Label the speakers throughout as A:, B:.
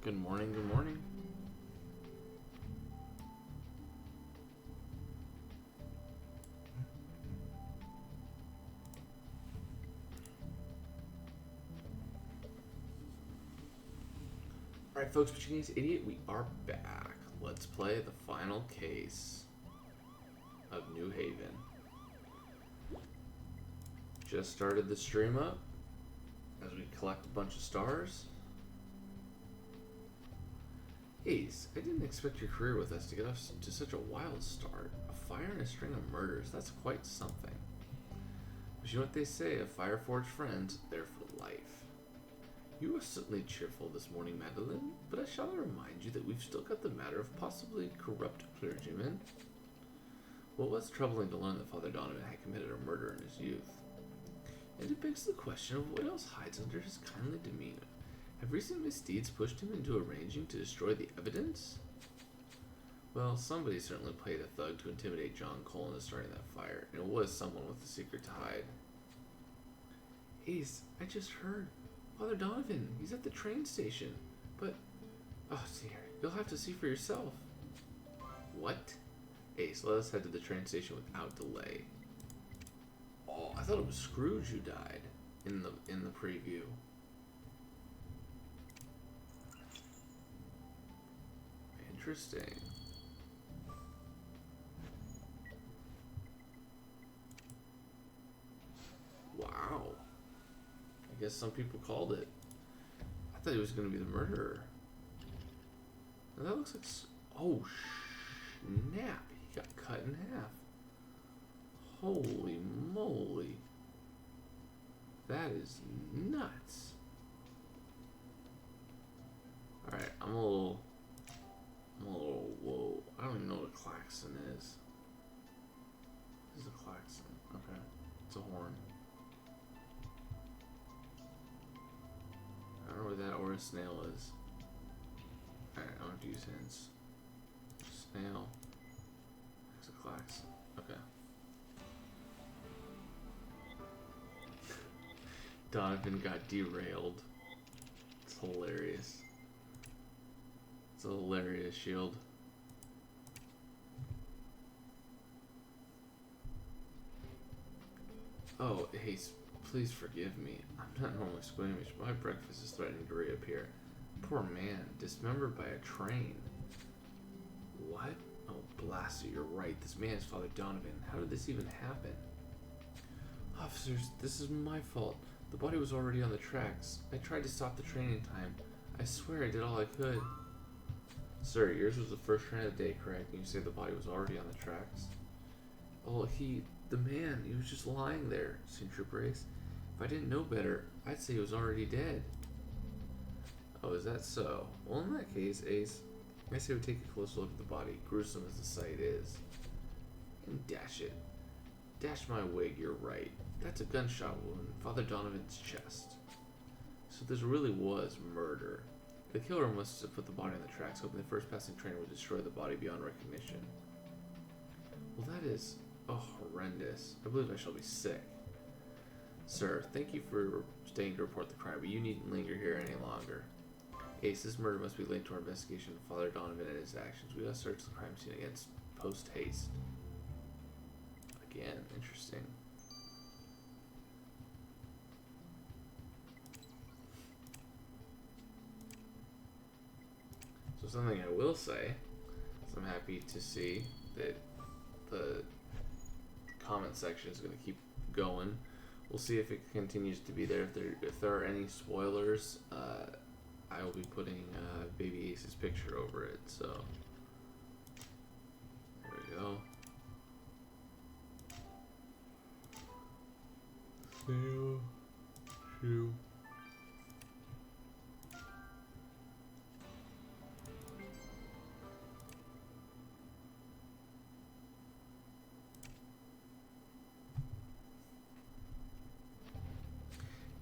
A: Good morning, good morning. Alright folks, Portuguese Idiot, we are back. Let's play the final case of New Haven. Just started the stream up as we collect a bunch of stars. Ace, I didn't expect your career with us to get off to such a wild start. A fire and a string of murders, that's quite something. But you know what they say, of fire-forged friends, they're for life. You are certainly cheerful this morning, Madeline, but I shall remind you that we've still got the matter of possibly corrupt clergymen. Well, it was troubling to learn that Father Donovan had committed a murder in his youth. And it begs the question of what else hides under his kindly demeanor. Have recent misdeeds pushed him into arranging to destroy the evidence? Well, somebody certainly played a thug to intimidate John Cole into starting that fire, and it was someone with a secret to hide. Ace, I just heard. Father Donovan, he's at the train station. But, oh dear, you'll have to see for yourself. What? Ace, let us head to the train station without delay. Oh, I thought it was Scrooge who died in the preview. Interesting. Wow. I guess some people called it. I thought he was going to be the murderer. And that looks like... Oh, snap. He got cut in half. Holy moly. That is nuts. Alright, I'm a little... Whoa. I don't even know what a klaxon is. This is a klaxon. Okay. It's a horn. I don't know what that or a snail is. Alright, I don't use hints. Snail. It's a klaxon. Okay. Donovan got derailed. It's hilarious. It's a hilarious shield. Oh, hey, please forgive me. I'm not normally squeamish, but my breakfast is threatening to reappear. Poor man, dismembered by a train. What? Oh, blast it, you're right. This man is Father Donovan. How did this even happen? Officers, this is my fault. The body was already on the tracks. I tried to stop the train in time. I swear I did all I could. Sir, yours was the first train of the day, correct? And you say the body was already on the tracks? Oh, he was just lying there, Senior Trooper Ace. If I didn't know better, I'd say he was already dead. Oh, is that so? Well, in that case, Ace, I say we take a close look at the body, gruesome as the sight is. And dash it. Dash my wig, you're right. That's a gunshot wound in Father Donovan's chest. So this really was murder. The killer must have put the body on the tracks, hoping the first passing train would destroy the body beyond recognition. Well, that is horrendous. I believe I shall be sick. Sir, thank you for staying to report the crime, but you needn't linger here any longer. Ace, this murder must be linked to our investigation of Father Donovan and his actions. We must search the crime scene against post haste. Again, interesting. So something I will say is I'm happy to see that the comment section is going to keep going. We'll see if it continues to be there. If there are any spoilers, I will be putting Baby Ace's picture over it. So there we go. Snail shoe.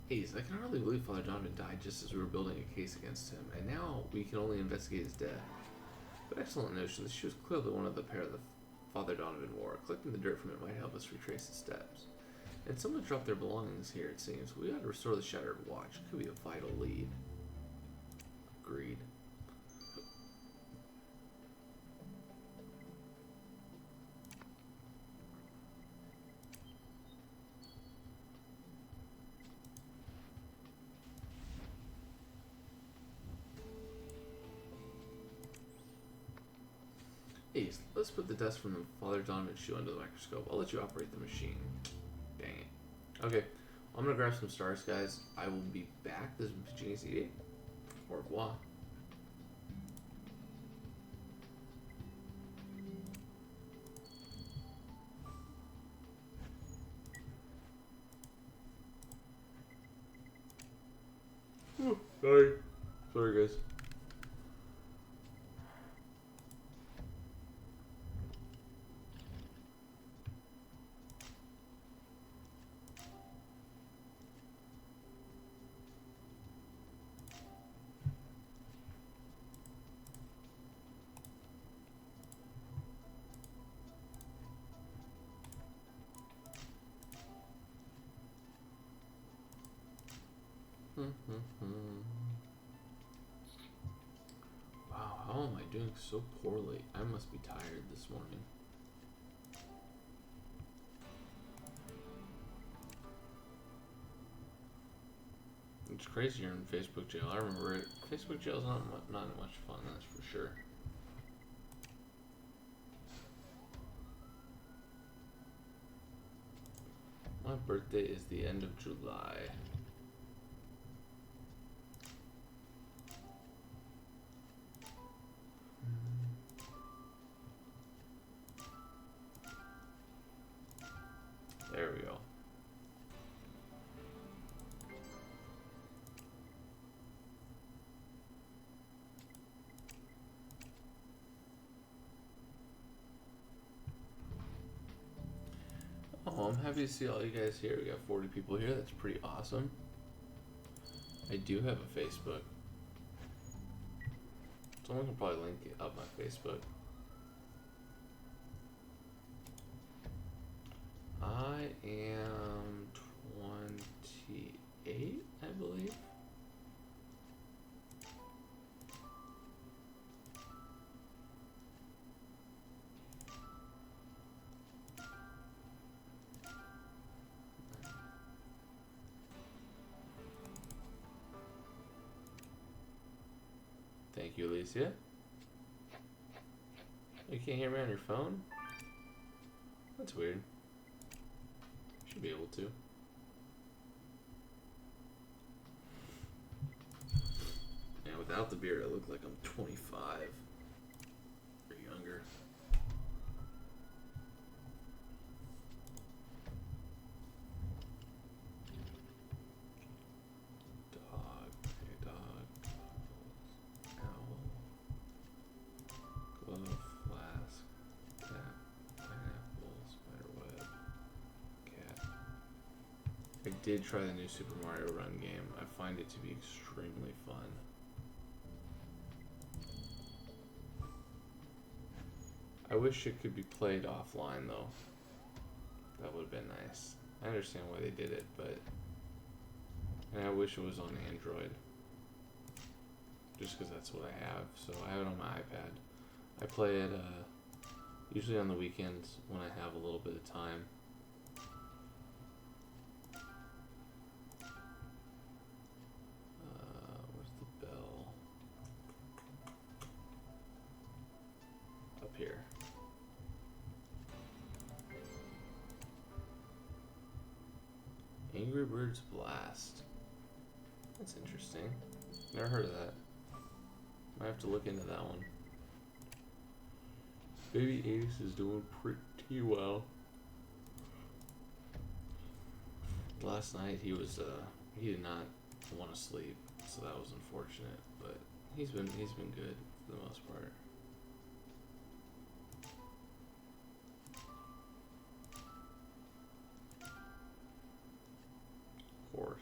A: Ace, I can hardly believe Father Donovan died just as we were building a case against him, and now we can only investigate his death. But excellent notion, the shoe is clearly one of the pair that Father Donovan wore. Collecting the dirt from it might help us retrace his steps. And someone dropped their belongings here, it seems. We ought to restore the Shattered Watch. It could be a vital lead. Agreed. Ace, let's put the dust from the Father Donovan shoe under the microscope. I'll let you operate the machine. Dang it. Okay, I'm gonna grab some stars, guys. I will be back. This is Genius Eating. Au revoir. Sorry. Sorry, guys. Wow, how am I doing so poorly? I must be tired this morning. It's crazy you're in Facebook jail. I remember it. Facebook jail's not much fun, that's for sure. My birthday is the end of July. There we go. Oh, I'm happy to see all you guys here. We got 40 people here. That's pretty awesome. I do have a Facebook. Someone can probably link up my Facebook. I am 28, I believe. Thank you, Alicia. You can't hear me on your phone? That's weird. Should be able to. Yeah, without the beard, I look like I'm 25 or younger. Dog, hey dog, owl, glove, flask, cat, pineapple, spiderweb, cat. I did try the new Super Mario Run game. I find it to be extremely fun. I wish it could be played offline though. That would have been nice. I understand why they did it, but and I wish it was on Android. Just because that's what I have. So I have it on my iPad. I play it usually on the weekends when I have a little bit of time. Where's the bell? Up here. Angry Birds Blast. That's interesting. Never heard of that. Might have to look into that one. Baby Ace is doing pretty well. Last night he did not want to sleep, so that was unfortunate. But he's been good for the most part. Horse.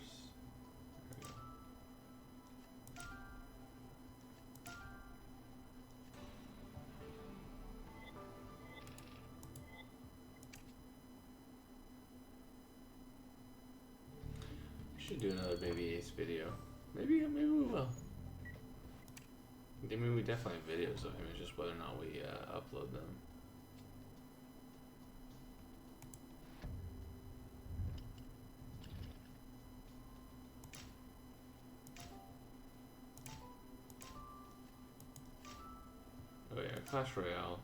A: Should do another Baby Ace video. Maybe we will. I mean, we definitely have videos of him. It's just whether or not we upload them. Oh yeah, Clash Royale.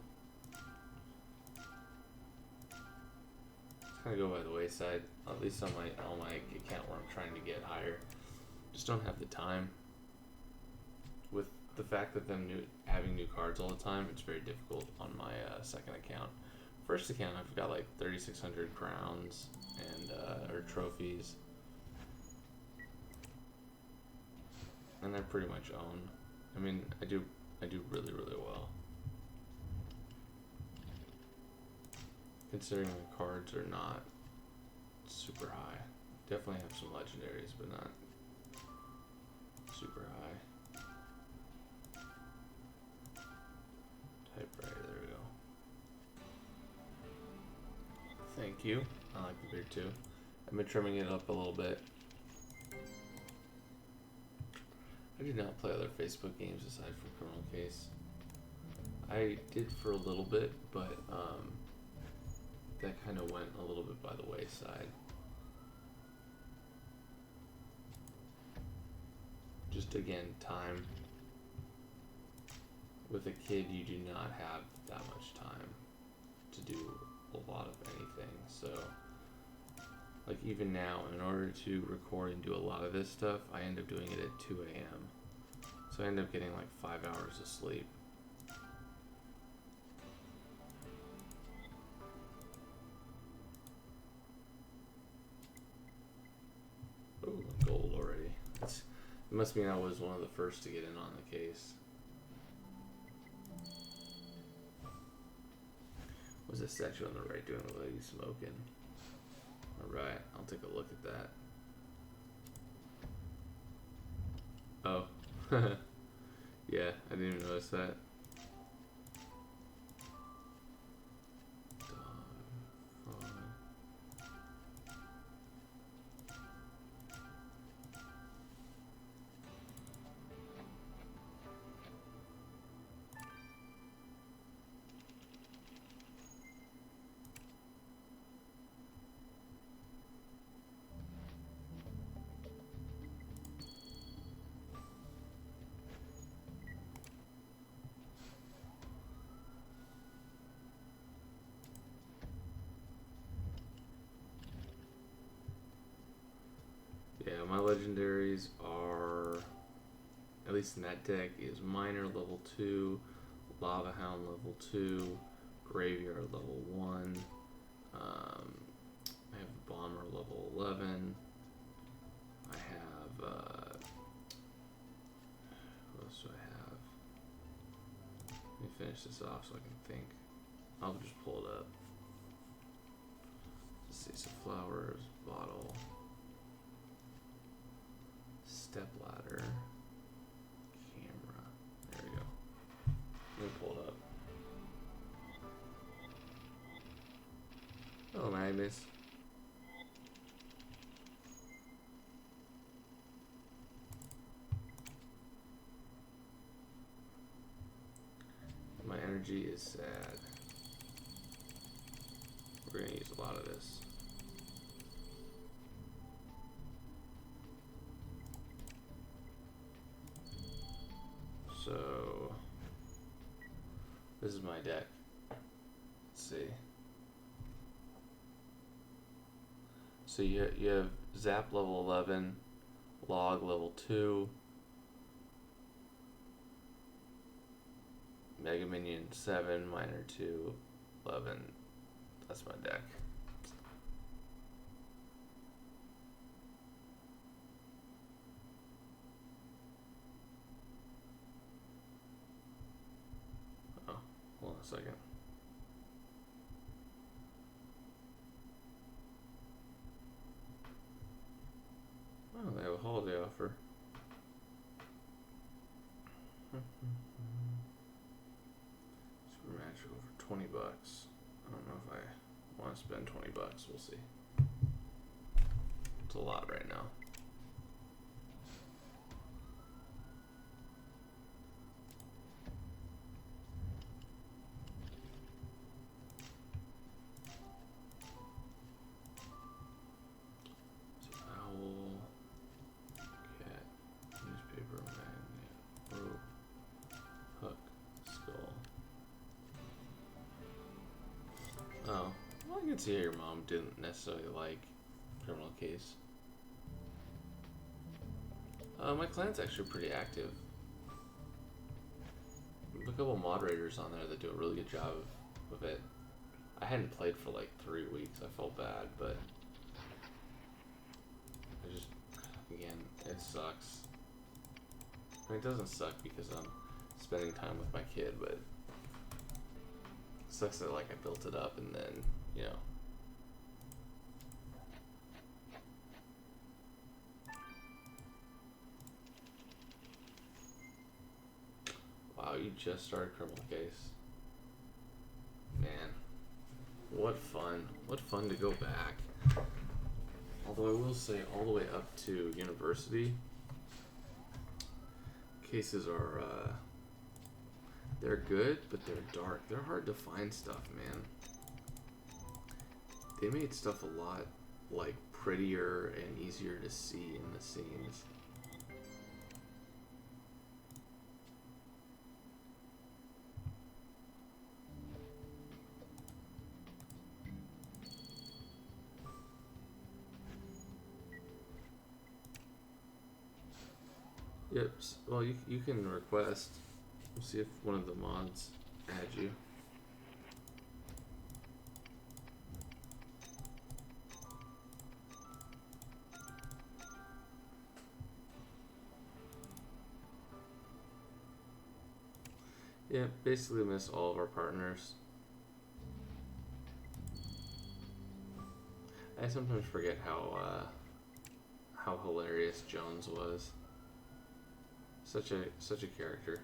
A: kind of go by the wayside. At least on my account where I'm trying to get higher. Just don't have the time. With the fact that having new cards all the time, it's very difficult on my second account. First account, I've got like 3,600 crowns and or trophies, and they're pretty much own. I mean, I do really well. Considering my cards are not super high. Definitely have some legendaries, but not super high. Typewriter, there we go. Thank you. I like the beard too. I've been trimming it up a little bit. I did not play other Facebook games aside from Criminal Case. I did for a little bit, but that kind of went a little bit by the wayside. Just again, time. With a kid, you do not have that much time to do a lot of anything. So, like even now, in order to record and do a lot of this stuff, I end up doing it at 2 a.m. So I end up getting like 5 hours of sleep. Ooh, gold already. It must mean I was one of the first to get in on the case. What's that statue on the right doing? The lady smoking. Alright, I'll take a look at that. Oh. Yeah, I didn't even notice that. Yeah, my legendaries are, at least in that deck, is Miner level 2, Lava Hound level 2, Graveyard level 1, I have Bomber level 11, I have, what else do I have? Let me finish this off so I can think. I'll just pull it up. Let's see, some flowers, bottle. Step ladder, camera. There we go. Let me pull it up. Oh, Magnus. My energy is sad. We're gonna use a lot of this. So this is my deck. Let's see. So you have Zap level 11, Log level 2, Mega Minion 7, Miner 2, 11. That's my deck. Hold on a second. Oh, they have a holiday offer. Super Magical for 20 bucks. I don't know if I want to spend 20 bucks. We'll see. It's a lot right now. see how your mom didn't necessarily like Criminal Case. My clan's actually pretty active. There's a couple moderators on there that do a really good job of it. I hadn't played for like 3 weeks. I felt bad, but I just, again, it sucks. I mean, it doesn't suck because I'm spending time with my kid, but it sucks that like I built it up and then, you know. Wow, you just started Criminal Case. Man, what fun. What fun to go back. Although I will say all the way up to university, cases are, they're good, but they're dark. They're hard to find stuff, man. They made stuff a lot, like, prettier and easier to see in the scenes. Yep, well, you can request. We'll see if one of the mods adds you. Yeah, basically miss all of our partners. I sometimes forget how hilarious Jones was. Such a character.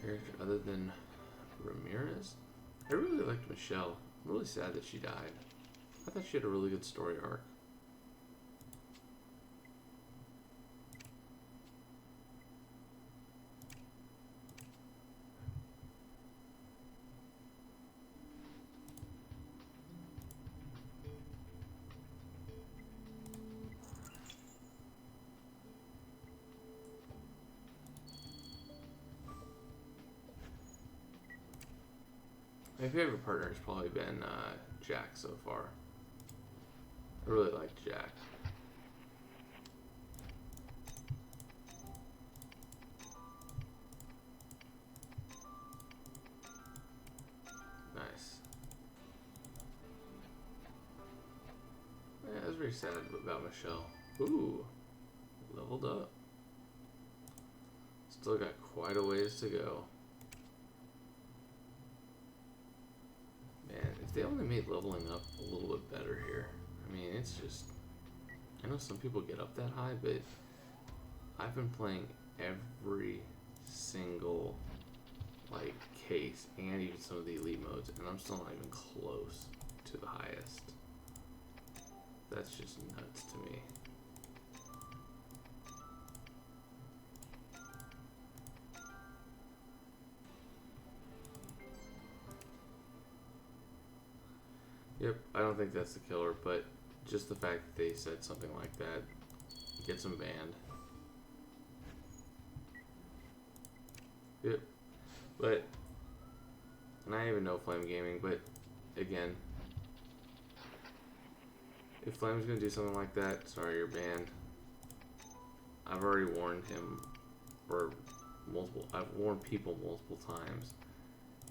A: Character other than Ramirez? I really liked Michelle. I'm really sad that she died. I thought she had a really good story arc. My favorite partner has probably been Jack so far. I really like Jack. Nice. Yeah, I was very sad about Michelle. Ooh, leveled up. Still got quite a ways to go. Man, if they only made leveling up a little bit better here. I mean, it's just... I know some people get up that high, but I've been playing every single, like, case and even some of the elite modes, and I'm still not even close to the highest. That's just nuts to me. Yep, I don't think that's the killer, but just the fact that they said something like that gets them banned. Yep, but, and I even know Flame Gaming, but again, if Flame's gonna do something like that, sorry, you're banned. I've already warned him, or I've warned people multiple times,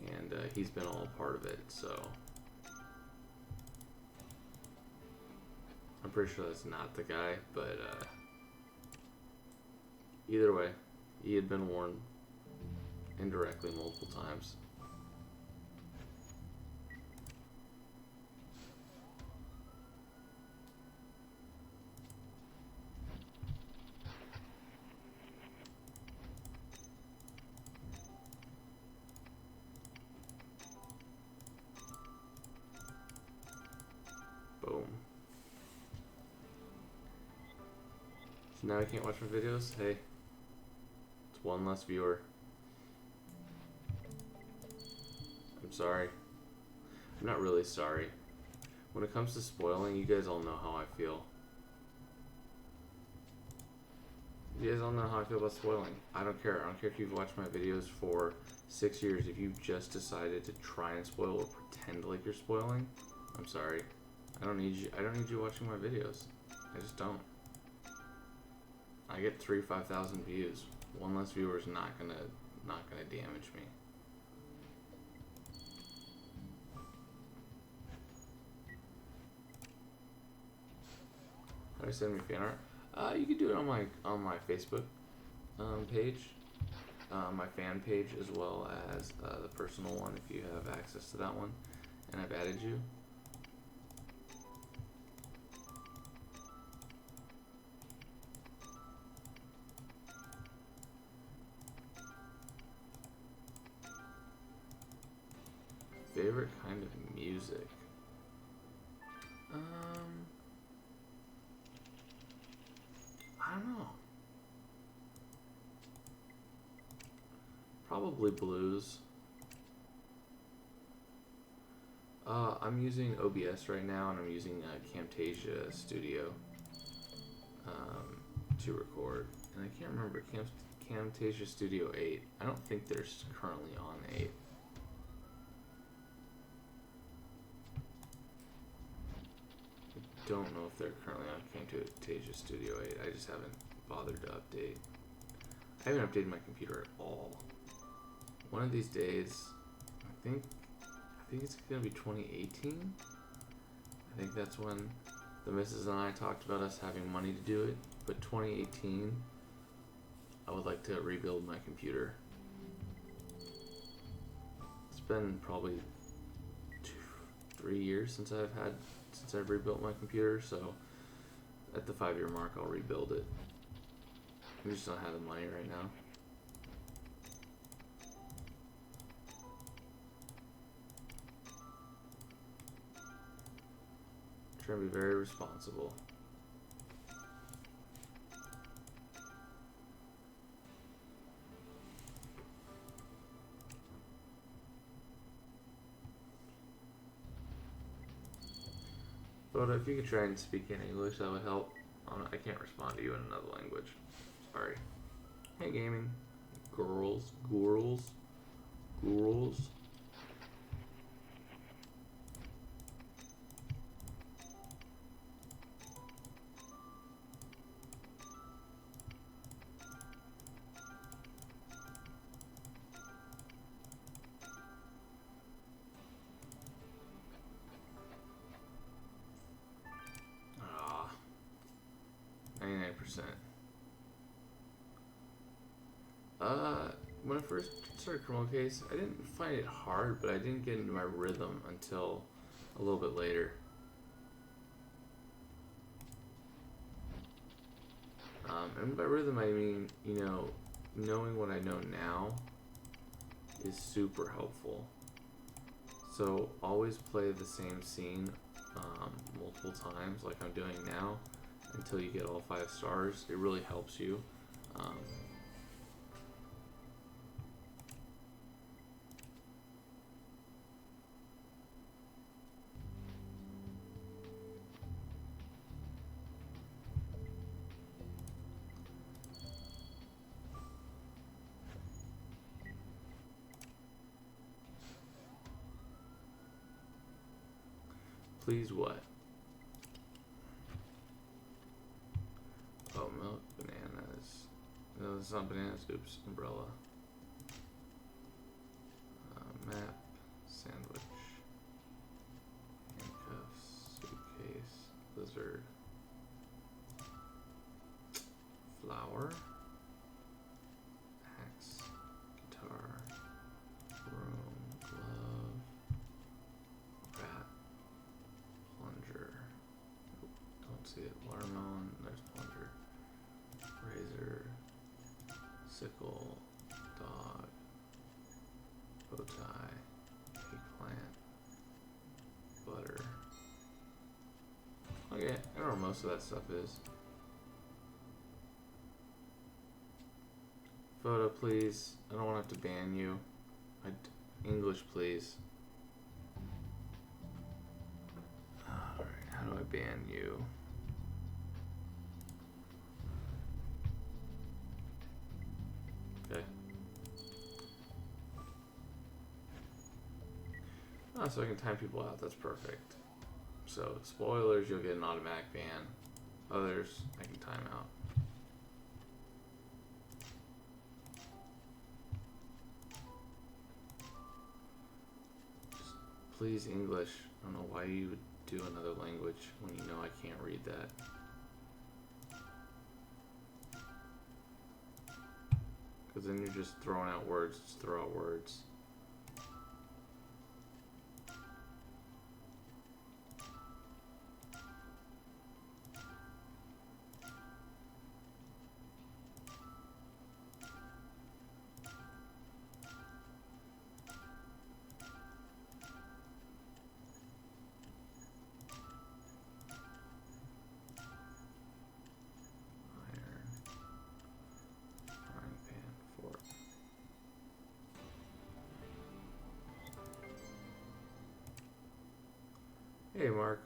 A: and he's been all a part of it, so. I'm pretty sure that's not the guy, but either way, he had been warned indirectly multiple times. Boom. So now I can't watch my videos? Hey, it's one less viewer. I'm sorry. I'm not really sorry. When it comes to spoiling, you guys all know how I feel. You guys all know how I feel about spoiling. I don't care. I don't care if you've watched my videos for 6 years. If you've just decided to try and spoil or pretend like you're spoiling, I'm sorry. I don't need you. I don't need you watching my videos. I just don't. I get 5,000 views. One less viewer is not gonna damage me. How do I send me fan art? You can do it on my Facebook page, my fan page, as well as the personal one if you have access to that one, and I've added you. Favorite kind of music? I don't know. Probably blues. I'm using OBS right now, and I'm using Camtasia Studio to record. And I can't remember Camtasia Studio 8. I don't think they're currently on 8. I don't know if they're currently on Camtasia Studio 8. I just haven't bothered to update. I haven't updated my computer at all. One of these days, I think it's gonna be 2018. I think that's when the missus and I talked about us having money to do it. But 2018, I would like to rebuild my computer. It's been probably 3 years since I've rebuilt my computer, so at the 5-year mark I'll rebuild it. I just don't have the money right now. I'm trying to be very responsible. But if you could try and speak in English, that would help. I can't respond to you in another language. Sorry. Hey, gaming. Girls. Ah. 99%. When I first started Criminal Case, I didn't find it hard, but I didn't get into my rhythm until a little bit later. And by rhythm, I mean, knowing what I know now is super helpful. So always play the same scene multiple times, like I'm doing now, until you get all 5 stars. It really helps you. Please what? Oh, milk, bananas. No, it's not bananas. Oops, umbrella. Map, sandwich, handcuffs, suitcase, lizard, flower, axe, guitar, broom, glove, rat, plunger. Nope, don't see it. Watermelon, there's plunger. Razor, sickle, dog, bow tie, eggplant, butter. Okay, I don't know what most of that stuff is. Photo, please. I don't want to have to ban you. English, please. Alright, how do I ban you? Okay. Oh, so I can time people out. That's perfect. So, spoilers, you'll get an automatic ban. Others, I can time out. Just please, English. I don't know why you would do another language when you know I can't read that. Because then you're just throwing out words. Just throw out words. Hey, Mark.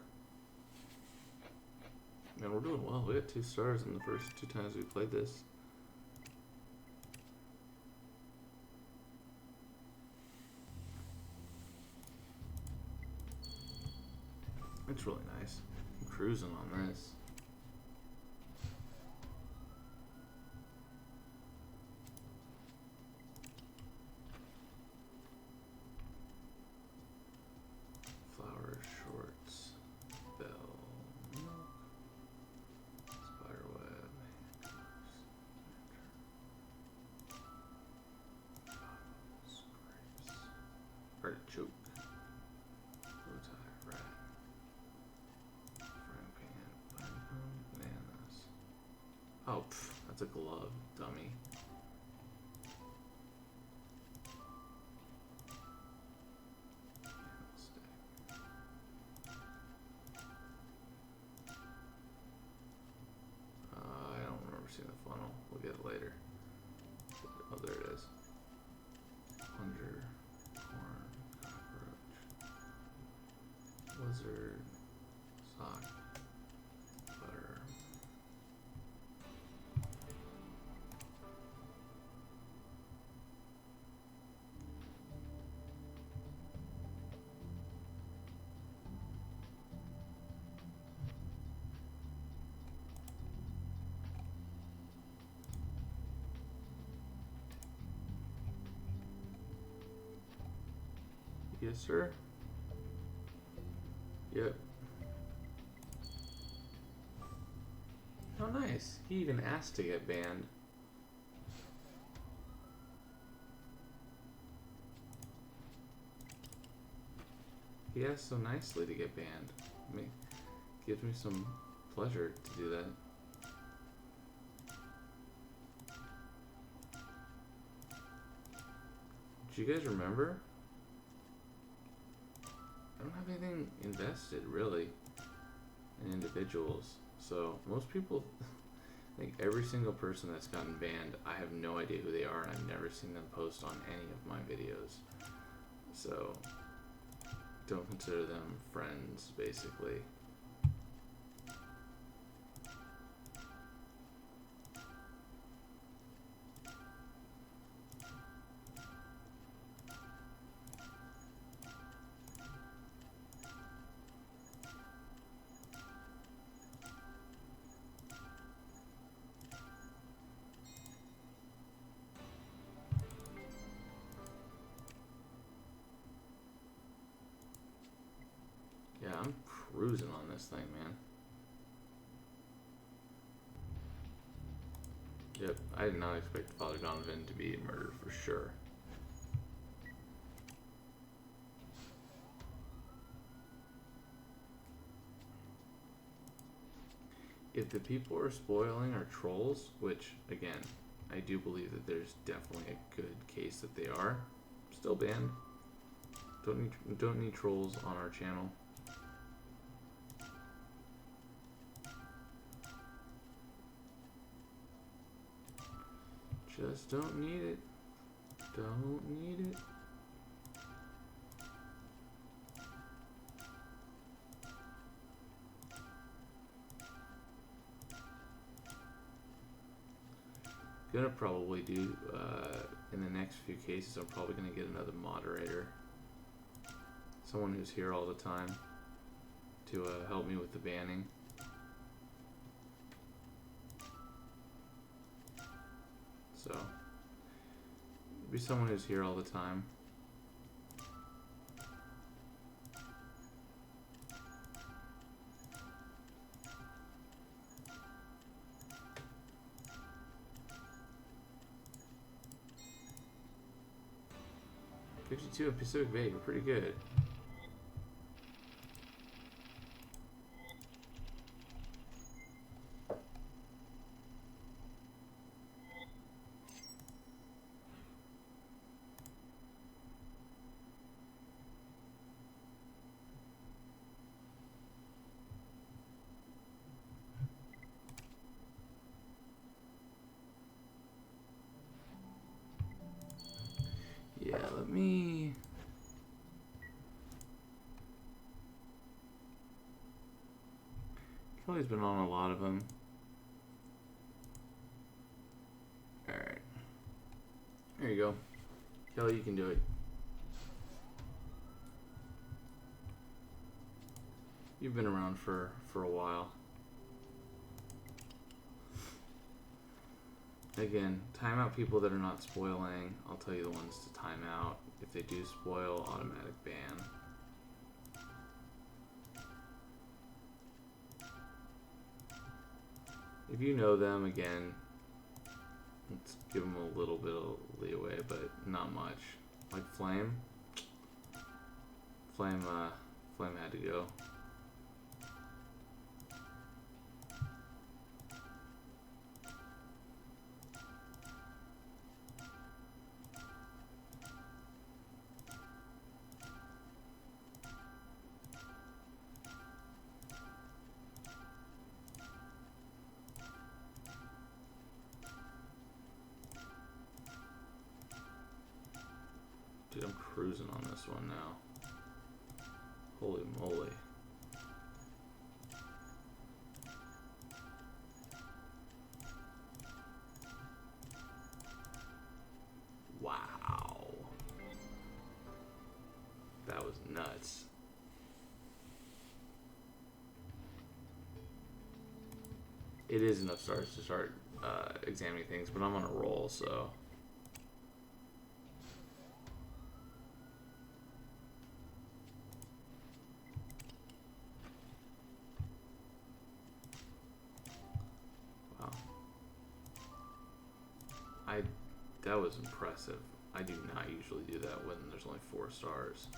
A: Man, we're doing well. We got 2 stars in the first 2 times we played this. It's really nice. I'm cruising on this. Flower shorts, bell, milk, spiderweb, handcuffs, grapes, artichoke, bow tie, rat, frying pan, pineapple, bananas. Oh, that's a glove, dummy. I don't remember seeing the funnel. We'll get it later. Oh, there it is. Plunger, corn, cockroach, lizard, sock, butter. Yes, sir. Yep. Oh, nice. He even asked to get banned. He asked so nicely to get banned. I mean, gives me some pleasure to do that. Do you guys remember? I don't have anything invested, really, in individuals. So, most people, I think every single person that's gotten banned, I have no idea who they are, and I've never seen them post on any of my videos. So, don't consider them friends, basically. Yeah, I'm cruising on this thing, man. Yep, I did not expect Father Donovan to be murdered for sure. If the people are spoiling are trolls, which, again, I do believe that there's definitely a good case that they are, still banned. Don't need trolls on our channel. Just don't need it. Don't need it. Gonna probably do in the next few cases. I'm probably gonna get another moderator, someone who's here all the time to help me with the banning. So be someone who's here all the time. $52 in Pacific Bay, we're pretty good. Yeah, let me... Kelly's been on a lot of them. Alright. There you go. Kelly, you can do it. You've been around for a while. Again, time out people that are not spoiling. I'll tell you the ones to time out. If they do spoil, automatic ban. If you know them, again, let's give them a little bit of leeway, but not much. Like Flame. Flame had to go. Dude, I'm cruising on this one now. Holy moly. Wow. That was nuts. It is enough stars to start examining things, but I'm on a roll, so... That was impressive. I do not usually do that when there's only 4 stars.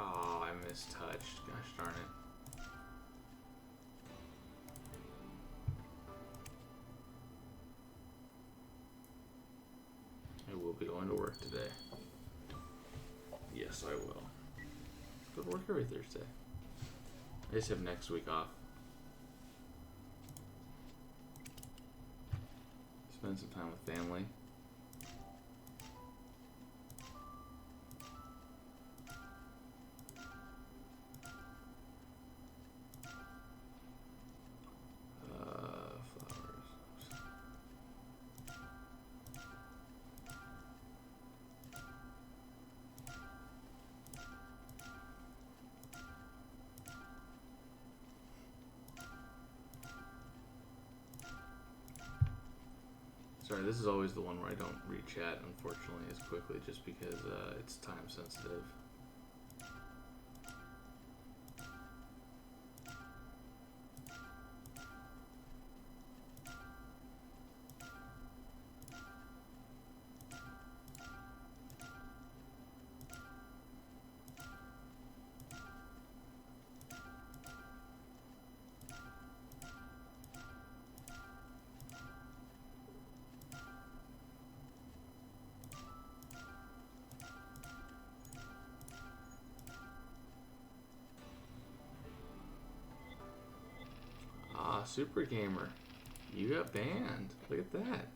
A: Oh, I mistouched. Gosh darn it. I will be going to work today. Yes, I will. Go to work every Thursday. I just have next week off. Spend some time with family. Sorry, this is always the one where I don't read chat, unfortunately, as quickly, just because it's time sensitive. Super Gamer. You got banned. Look at that.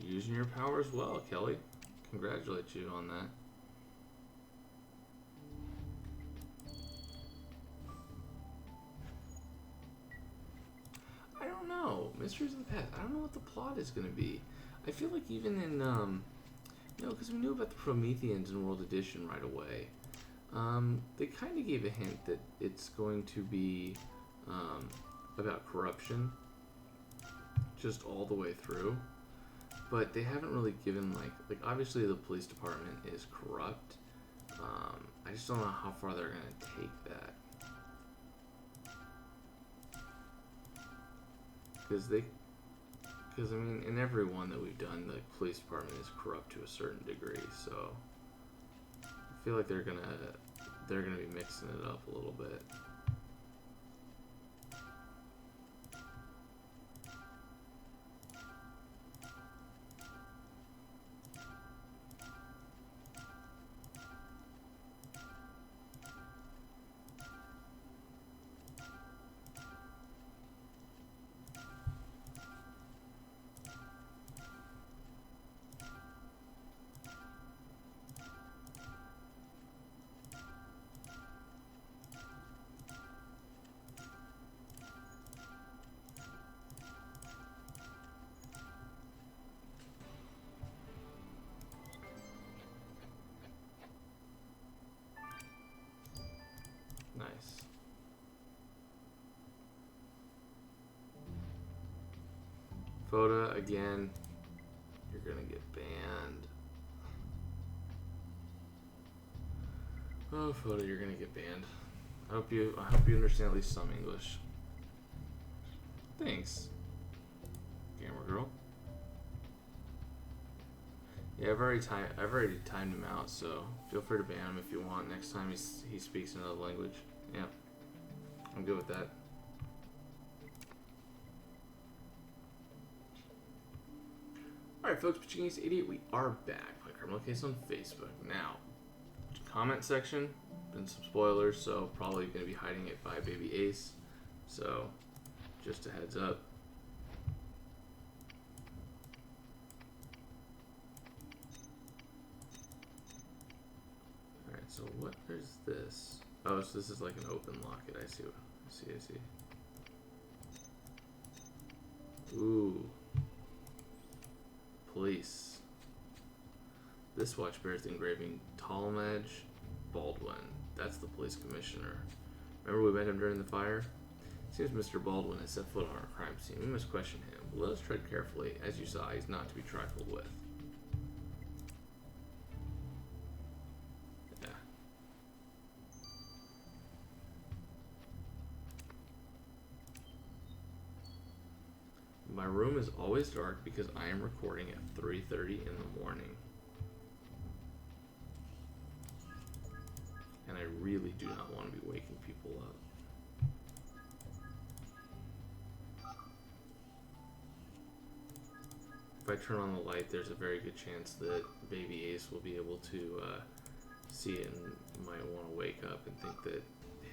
A: Using your powers well, Kelly. Congratulate you on that. I don't know. Mysteries of the Past. I don't know what the plot is going to be. I feel like even in, no, because we knew about the Prometheans in World Edition right away. They kind of gave a hint that it's going to be about corruption, just all the way through. But they haven't really given, like obviously the police department is corrupt. I just don't know how far they're going to take that. Because I mean, in every one that we've done, the police department is corrupt to a certain degree. So I feel like they're gonna be mixing it up a little bit. Nice. Foda, again, you're gonna get banned. Oh, Foda, you're gonna get banned. I hope you understand at least some English. Thanks, Gamer Girl. Yeah, I've already timed him out, so feel free to ban him if you want. Next time he speaks another language. Yeah, I'm good with that. Alright folks, Pachinki's Idiot, we are back. My criminal case on Facebook. Now, comment section, been some spoilers, so probably going to be hiding it by Baby Ace. So, just a heads up. Alright, so what is this? Oh, so this is like an open locket. I see. I see. Ooh. Police. This watch bears the engraving Talmadge Baldwin. That's the police commissioner. Remember we met him during the fire? Seems Mr. Baldwin has set foot on our crime scene. We must question him, but let us tread carefully. As you saw, he's not to be trifled with. Yeah. My room is always dark because I am recording at 3:30 in the morning. And I really do not want to be waking people up. If I turn on the light, there's a very good chance that Baby Ace will be able to see it and might want to wake up and think that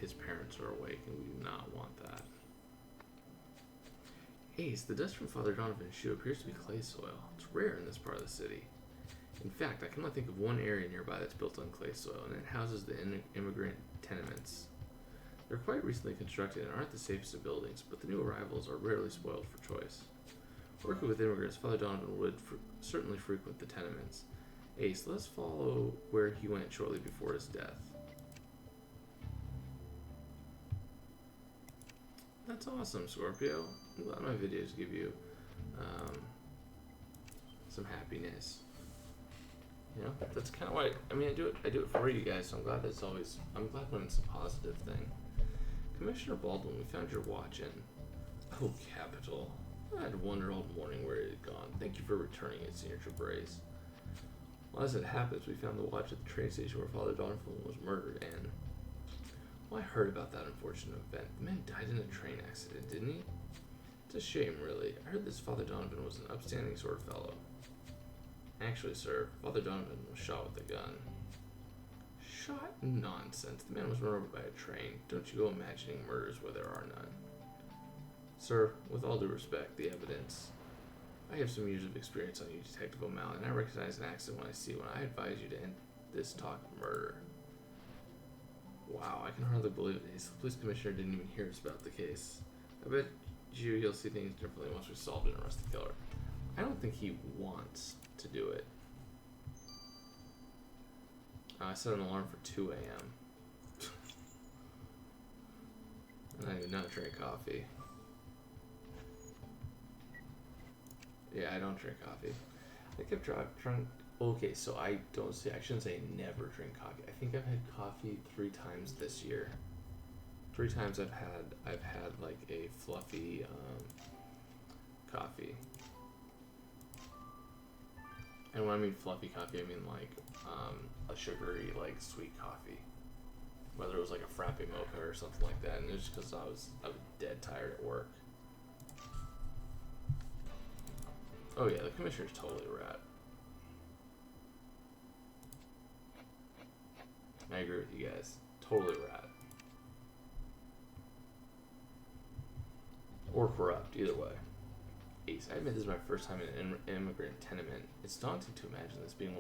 A: his parents are awake, and we do not want that. Ace, the dust from Father Donovan's shoe appears to be clay soil. It's rare in this part of the city. In fact, I can only think of one area nearby that's built on clay soil, and it houses the immigrant tenements. They're quite recently constructed and aren't the safest of buildings, but the new arrivals are rarely spoiled for choice. Working with immigrants, Father Donovan would certainly frequent the tenements. Ace, let's follow where he went shortly before his death. That's awesome, Scorpio. I'm glad my videos give you some happiness. You know, that's kind of why. I mean, I do it for you guys. So I'm glad I'm glad when it's a positive thing. Commissioner Baldwin, we found your watch in. Oh, capital. I had wondered all morning where it had gone. Thank you for returning it, Signature Brace. Well, as it happens, we found the watch at the train station where Father Donovan was murdered, and well, I heard about that unfortunate event. The man died in a train accident, didn't he? It's a shame, really. I heard this Father Donovan was an upstanding sort of fellow. Actually, sir, Father Donovan was shot with a gun. Shot? Nonsense. The man was run over by a train. Don't you go imagining murders where there are none. Sir, with all due respect, the evidence. I have some years of experience on you, Detective O'Malley, and I recognize an accident when I see one. I advise you to end this talk of murder. Wow, I can hardly believe it. The police commissioner didn't even hear us about the case. I bet he'll see things differently once we solved it and arrest the killer. I don't think he wants to do it. I set an alarm for 2 a.m. and I did not drink coffee. Yeah, I don't drink coffee. I kept trying. Okay, so I shouldn't say never drink coffee. I think I've had coffee 3 times this year. 3 times I've had like a fluffy coffee. And when I mean fluffy coffee, I mean like a sugary, like sweet coffee. Whether it was like a frappe mocha or something like that, and it was just because I was dead tired at work. Oh yeah, the commissioner's totally a rat. I agree with you guys. Totally rat. Or corrupt, either way. Ace, I admit this is my first time in an immigrant tenement. It's daunting to imagine this being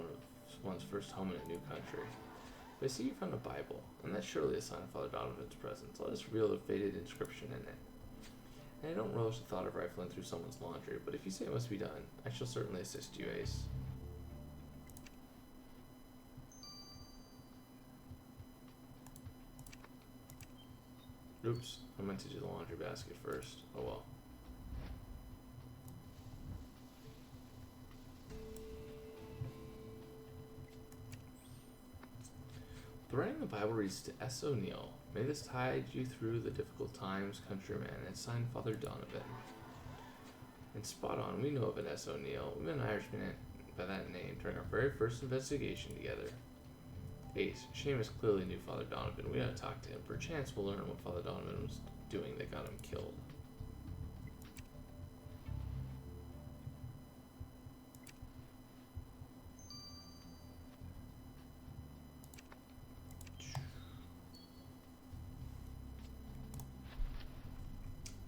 A: one's first home in a new country. But I see you found a Bible, and that's surely a sign of Father Donovan's presence. Let us reveal the faded inscription in it. And I don't relish the thought of rifling through someone's laundry, but if you say it must be done, I shall certainly assist you, Ace. Oops, I meant to do the laundry basket first. Oh well. The writing of the Bible reads to S. O'Neill. May this tide you through the difficult times, countryman, and signed Father Donovan. And spot on, we know of an S. O'Neill. We've been an Irishman by that name during our very first investigation together. Ace, Seamus clearly knew Father Donovan. We gotta talk to him. Perchance we'll learn what Father Donovan was doing that got him killed.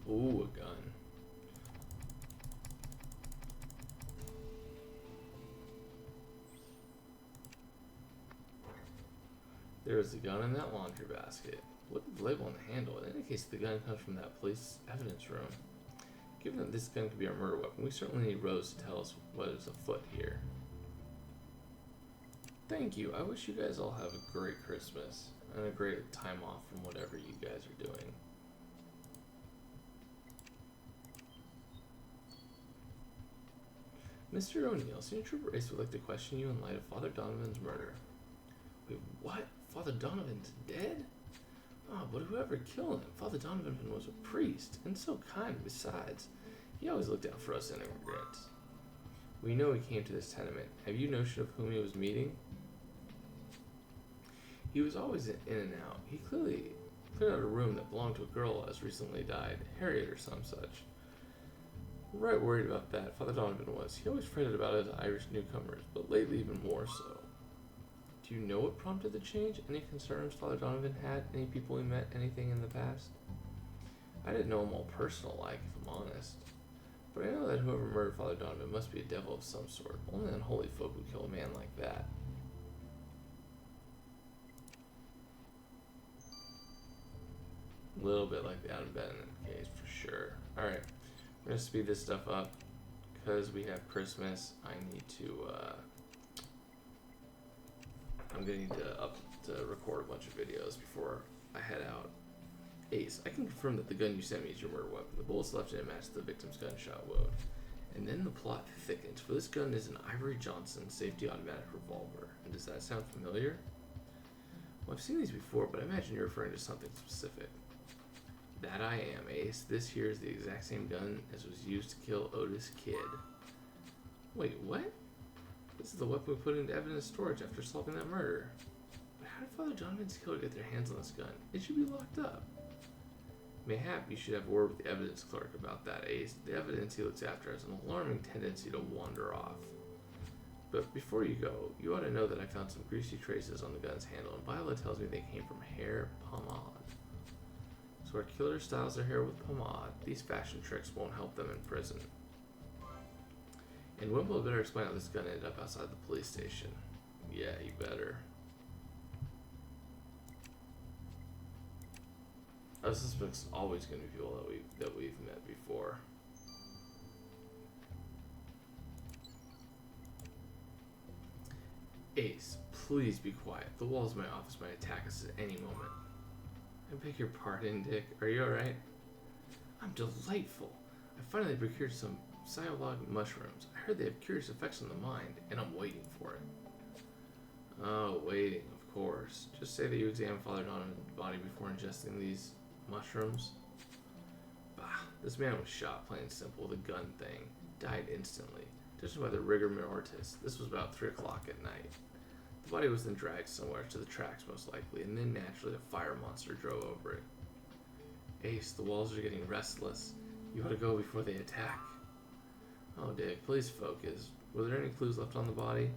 A: Ooh, a gun. There's the gun in that laundry basket. Look at the label on the handle. It indicates the gun comes from that police evidence room. Given that this gun could be our murder weapon, we certainly need Rose to tell us what is afoot here. Thank you. I wish you guys all have a great Christmas and a great time off from whatever you guys are doing. Mr. O'Neill, Senior Trooper Ace would like to question you in light of Father Donovan's murder. Wait, what? Father Donovan's dead? Oh, but whoever killed him, Father Donovan was a priest, and so kind besides. He always looked out for us immigrants. We know he came to this tenement. Have you notion of whom he was meeting? He was always in and out. He clearly cleared out a room that belonged to a girl as recently died, Harriet or some such. Right worried about that, Father Donovan was. He always fretted about his Irish newcomers, but lately even more so. Do you know what prompted the change? Any concerns Father Donovan had? Any people he met? Anything in the past? I didn't know him all personal like, if I'm honest. But I know that whoever murdered Father Donovan must be a devil of some sort. Only unholy folk would kill a man like that. A little bit like the Adam Bennett case, for sure. Alright, we're going to speed this stuff up. Because we have Christmas, I need to, I'm going to record a bunch of videos before I head out. Ace, I can confirm that the gun you sent me is your murder weapon. The bullets left in it matched the victim's gunshot wound. And then the plot thickens, for this gun is an Ivory Johnson safety automatic revolver. And does that sound familiar? Well, I've seen these before, but I imagine you're referring to something specific. That I am, Ace. This here is the exact same gun as was used to kill Otis Kidd. Wait, what? This is the weapon we put into evidence storage after solving that murder. But how did Father Donovan's killer get their hands on this gun? It should be locked up. Mayhap you should have a word with the evidence clerk about that, Ace. The evidence he looks after has an alarming tendency to wander off. But before you go, you ought to know that I found some greasy traces on the gun's handle, and Viola tells me they came from hair pomade. So our killer styles their hair with pomade. These fashion tricks won't help them in prison. And Wimple better explain how this gun ended up outside the police station. Yeah, you better. I suspect it's always going to be people that we've met before. Ace, please be quiet. The walls of my office might attack us at any moment. I beg your pardon, Dick. Are you alright? I'm delightful. I finally procured some Psylog mushrooms. I heard they have curious effects on the mind, and I'm waiting for it. Oh, waiting, of course. Just say that you examined Father Donovan's body before ingesting these mushrooms. Bah, this man was shot, plain and simple, with a gun thing. Died instantly. Judging by the rigor mortis, this was about 3 o'clock at night. The body was then dragged somewhere to the tracks, most likely, and then naturally a fire monster drove over it. Ace, the walls are getting restless. You ought to go before they attack. Oh, Dick, please focus. Were there any clues left on the body?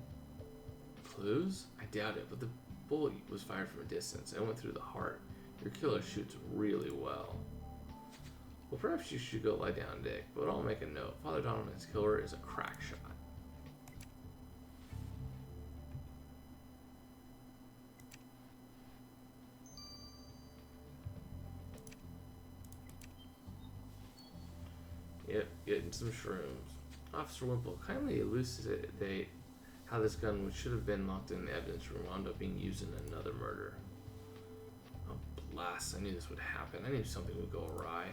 A: Clues? I doubt it, but the bullet was fired from a distance and went through the heart. Your killer shoots really well. Well, perhaps you should go lie down, Dick, but I'll make a note. Father Donovan's killer is a crack shot. Yep, getting some shrooms. Officer Wimple, kindly elucidate how this gun, which should have been locked in the evidence room, wound up being used in another murder. Oh, blast. I knew this would happen. I knew something would go awry.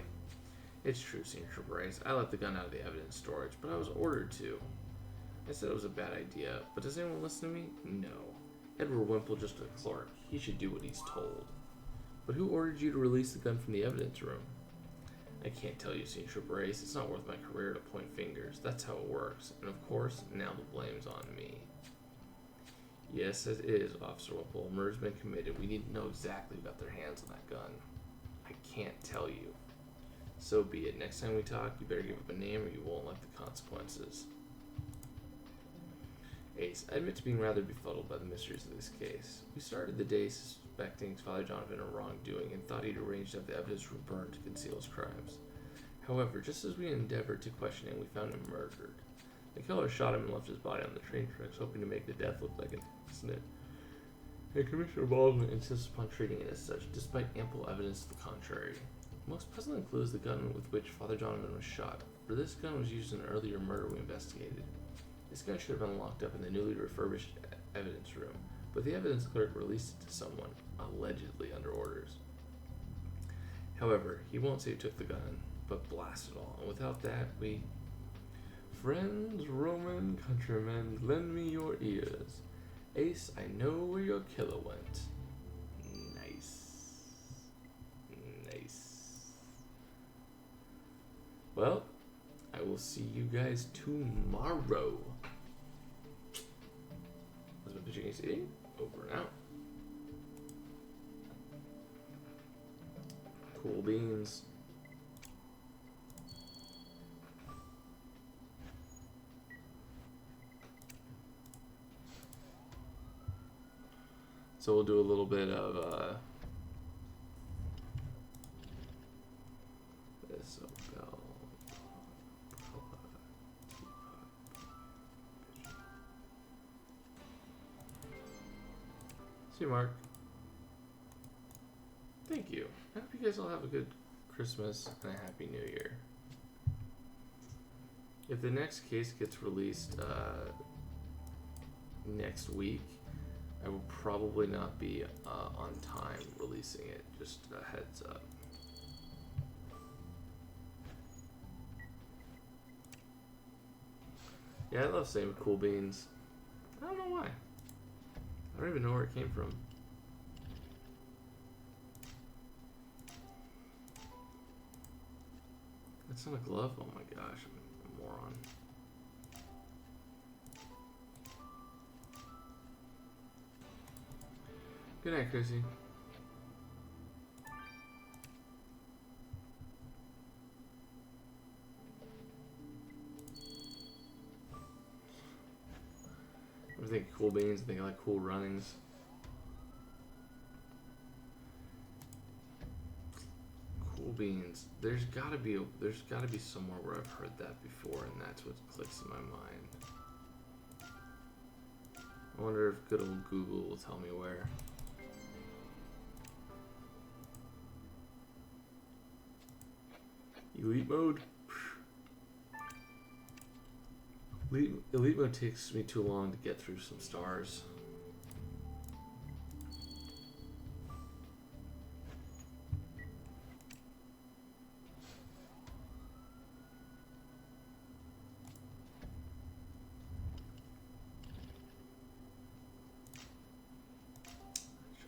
A: It's true, Senior Trooper Ace. I let the gun out of the evidence storage, but I was ordered to. I said it was a bad idea, but does anyone listen to me? No. Edward Wimple just a clerk. He should do what he's told. But who ordered you to release the gun from the evidence room? I can't tell you, Senior Trooper Ace. It's not worth my career to point fingers. That's how it works. And of course, now the blame's on me. Yes, it is, Officer Wimple. A murder's been committed. We need to know exactly who got their hands on that gun. I can't tell you. So be it. Next time we talk, you better give up a name or you won't like the consequences. Ace, I admit to being rather befuddled by the mysteries of this case. We started the day suspecting Father Donovan of wrongdoing and thought he'd arranged to have the evidence room burned to conceal his crimes. However, just as we endeavored to question him, we found him murdered. The killer shot him and left his body on the train tracks, hoping to make the death look like an accident. And Commissioner Baldwin insists upon treating it as such, despite ample evidence to the contrary. The most puzzling clue is the gun with which Father Donovan was shot, for this gun was used in an earlier murder we investigated. This gun should have been locked up in the newly refurbished evidence room, but the evidence clerk released it to someone, allegedly under orders. However, he won't say who took the gun, but blast it all, and without that, we... Friends, Roman countrymen, lend me your ears. Ace, I know where your killer went. Nice. Nice. Well, I will see you guys tomorrow. That's what you can see. Over and out. Cool beans. So we'll do a little bit of Isabel. See you, Mark. Thank you. I hope you guys all have a good Christmas and a Happy New Year. If the next case gets released next week, I will probably not be on time releasing it. Just a heads up. Yeah, I love saying cool beans. I don't know why. I don't even know where it came from. That's not a glove? Oh my gosh, I'm a moron. Good night, Chrissy. I think cool beans. I think I like cool runnings. Cool beans. There's gotta be somewhere where I've heard that before, and that's what clicks in my mind. I wonder if good old Google will tell me where. Elite mode. Elite mode takes me too long to get through some stars.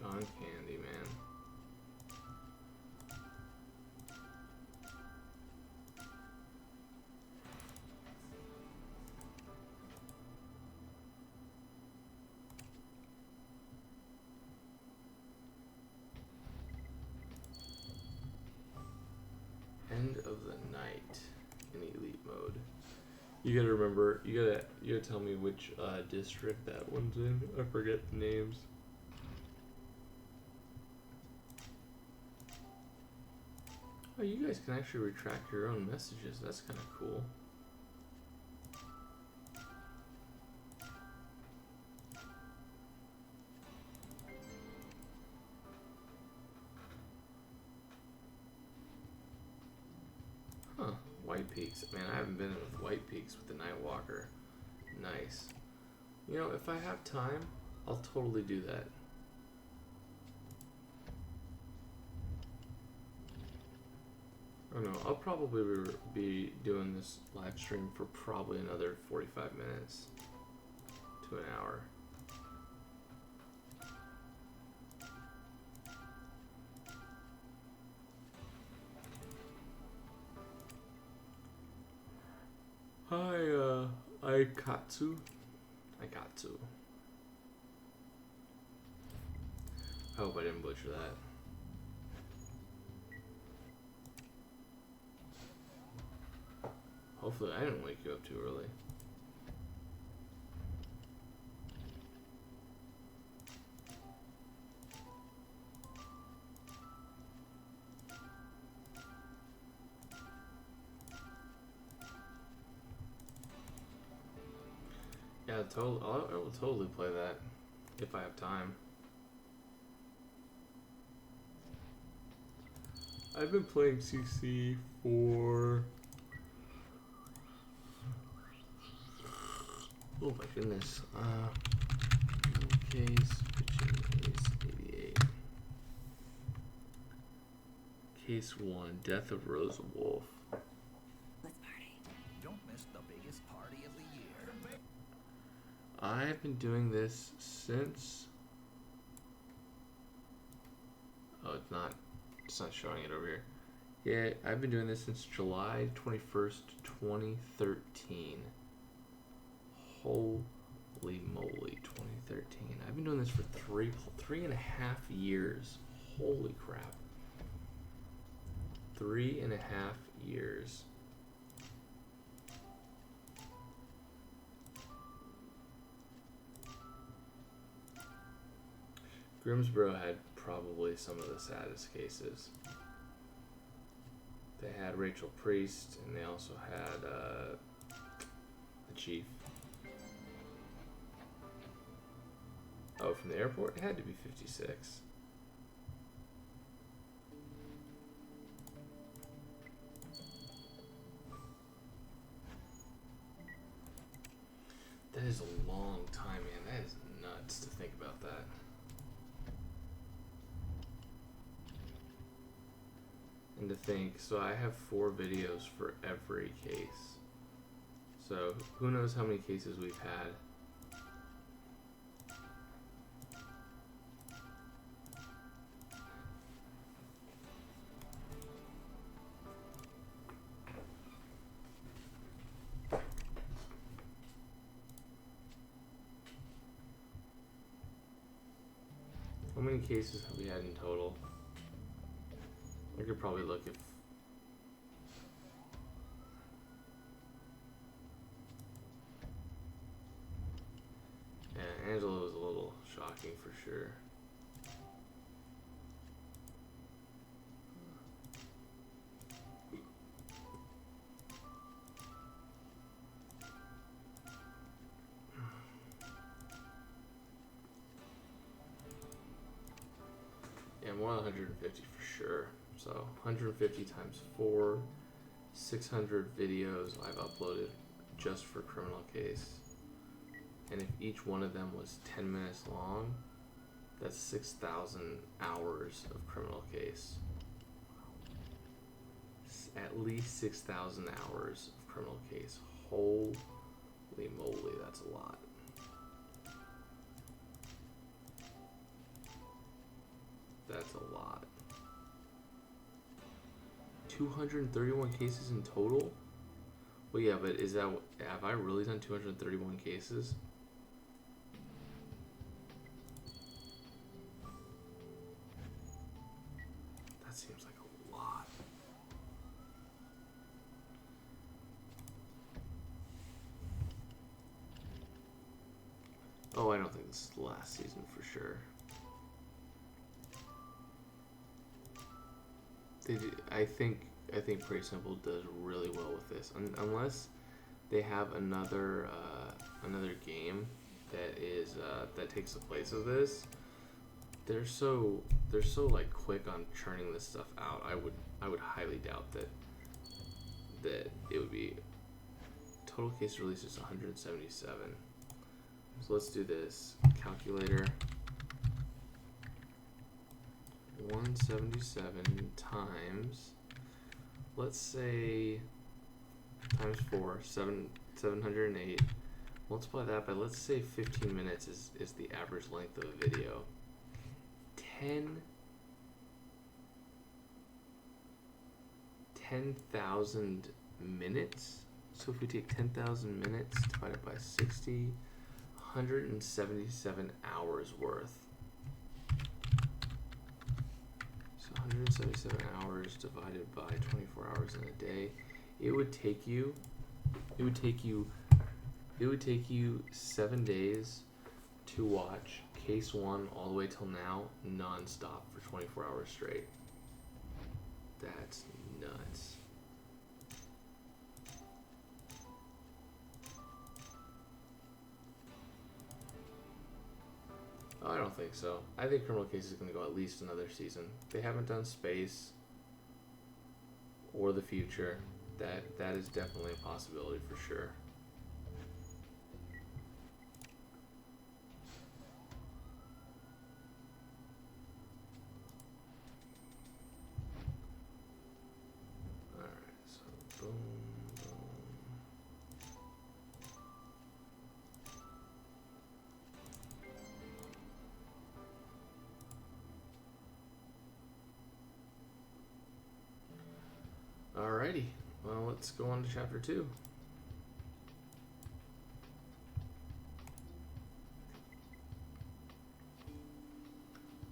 A: John Candy, man. End of the night in elite mode. You gotta remember. You gotta tell me which district that one's in. I forget the names. Oh, you guys can actually retract your own messages. That's kind of cool. Huh. White Peaks. Man, I haven't been with White Peaks with the Nightwalker. Nice. You know, if I have time, I'll totally do that. I don't know. I'll probably be doing this live stream for probably another 45 minutes to an hour. Hi, Aikatsu. I hope I didn't butcher that. Hopefully I didn't wake you up too early. Yeah, I will totally play that if I have time. I've been playing CC for... Oh my goodness. Case 88. Case 1, Death of Rosa Wolf.
B: Let's party.
C: Don't miss the biggest party of the year.
A: I've been doing this since... Oh, it's not showing it over here. Yeah, I've been doing this since July 21st, 2013. Holy moly, 2013. I've been doing this for three and a half years. Holy crap. 3.5 years. Grimsboro had probably some of the saddest cases. They had Rachel Priest, and they also had the chief. Oh, from the airport? It had to be 56. That is a long time, man. That is nuts to think about that. And to think, so I have 4 videos for every case. So who knows how many cases we've had. How many cases have we had in total? I could probably look if... Angela was a little shocking for sure. Yeah, more than 150 for sure. So 150 times 4, 600 videos I've uploaded just for Criminal Case. And if each one of them was 10 minutes long, that's 6,000 hours of Criminal Case. At least 6,000 hours of Criminal Case. Holy moly, that's a lot. That's a lot. 231 cases in total? Well, yeah, but have I really done 231 cases? That seems like a lot. Oh, I don't think this is the last season for sure. I think Pretty Simple does really well with this, unless they have another game that is that takes the place of this. They're so like quick on churning this stuff out. I would highly doubt that it would be. Total case releases 177. So let's do this calculator. 177 times, let's say, times 4, 708. Multiply that by, let's say, 15 minutes is the average length of a video. 10,000 minutes. So if we take 10,000 minutes divided by 60, 177 hours worth. 177 hours divided by 24 hours in a day. It would take you 7 days to watch case 1 all the way till now non-stop for 24 hours straight. That's nuts. Oh, I don't think so. I think Criminal Case is going to go at least another season. They haven't done Space or the future. That is definitely a possibility for sure. Alright, so boom, boom. Alrighty, well, let's go on to chapter 2.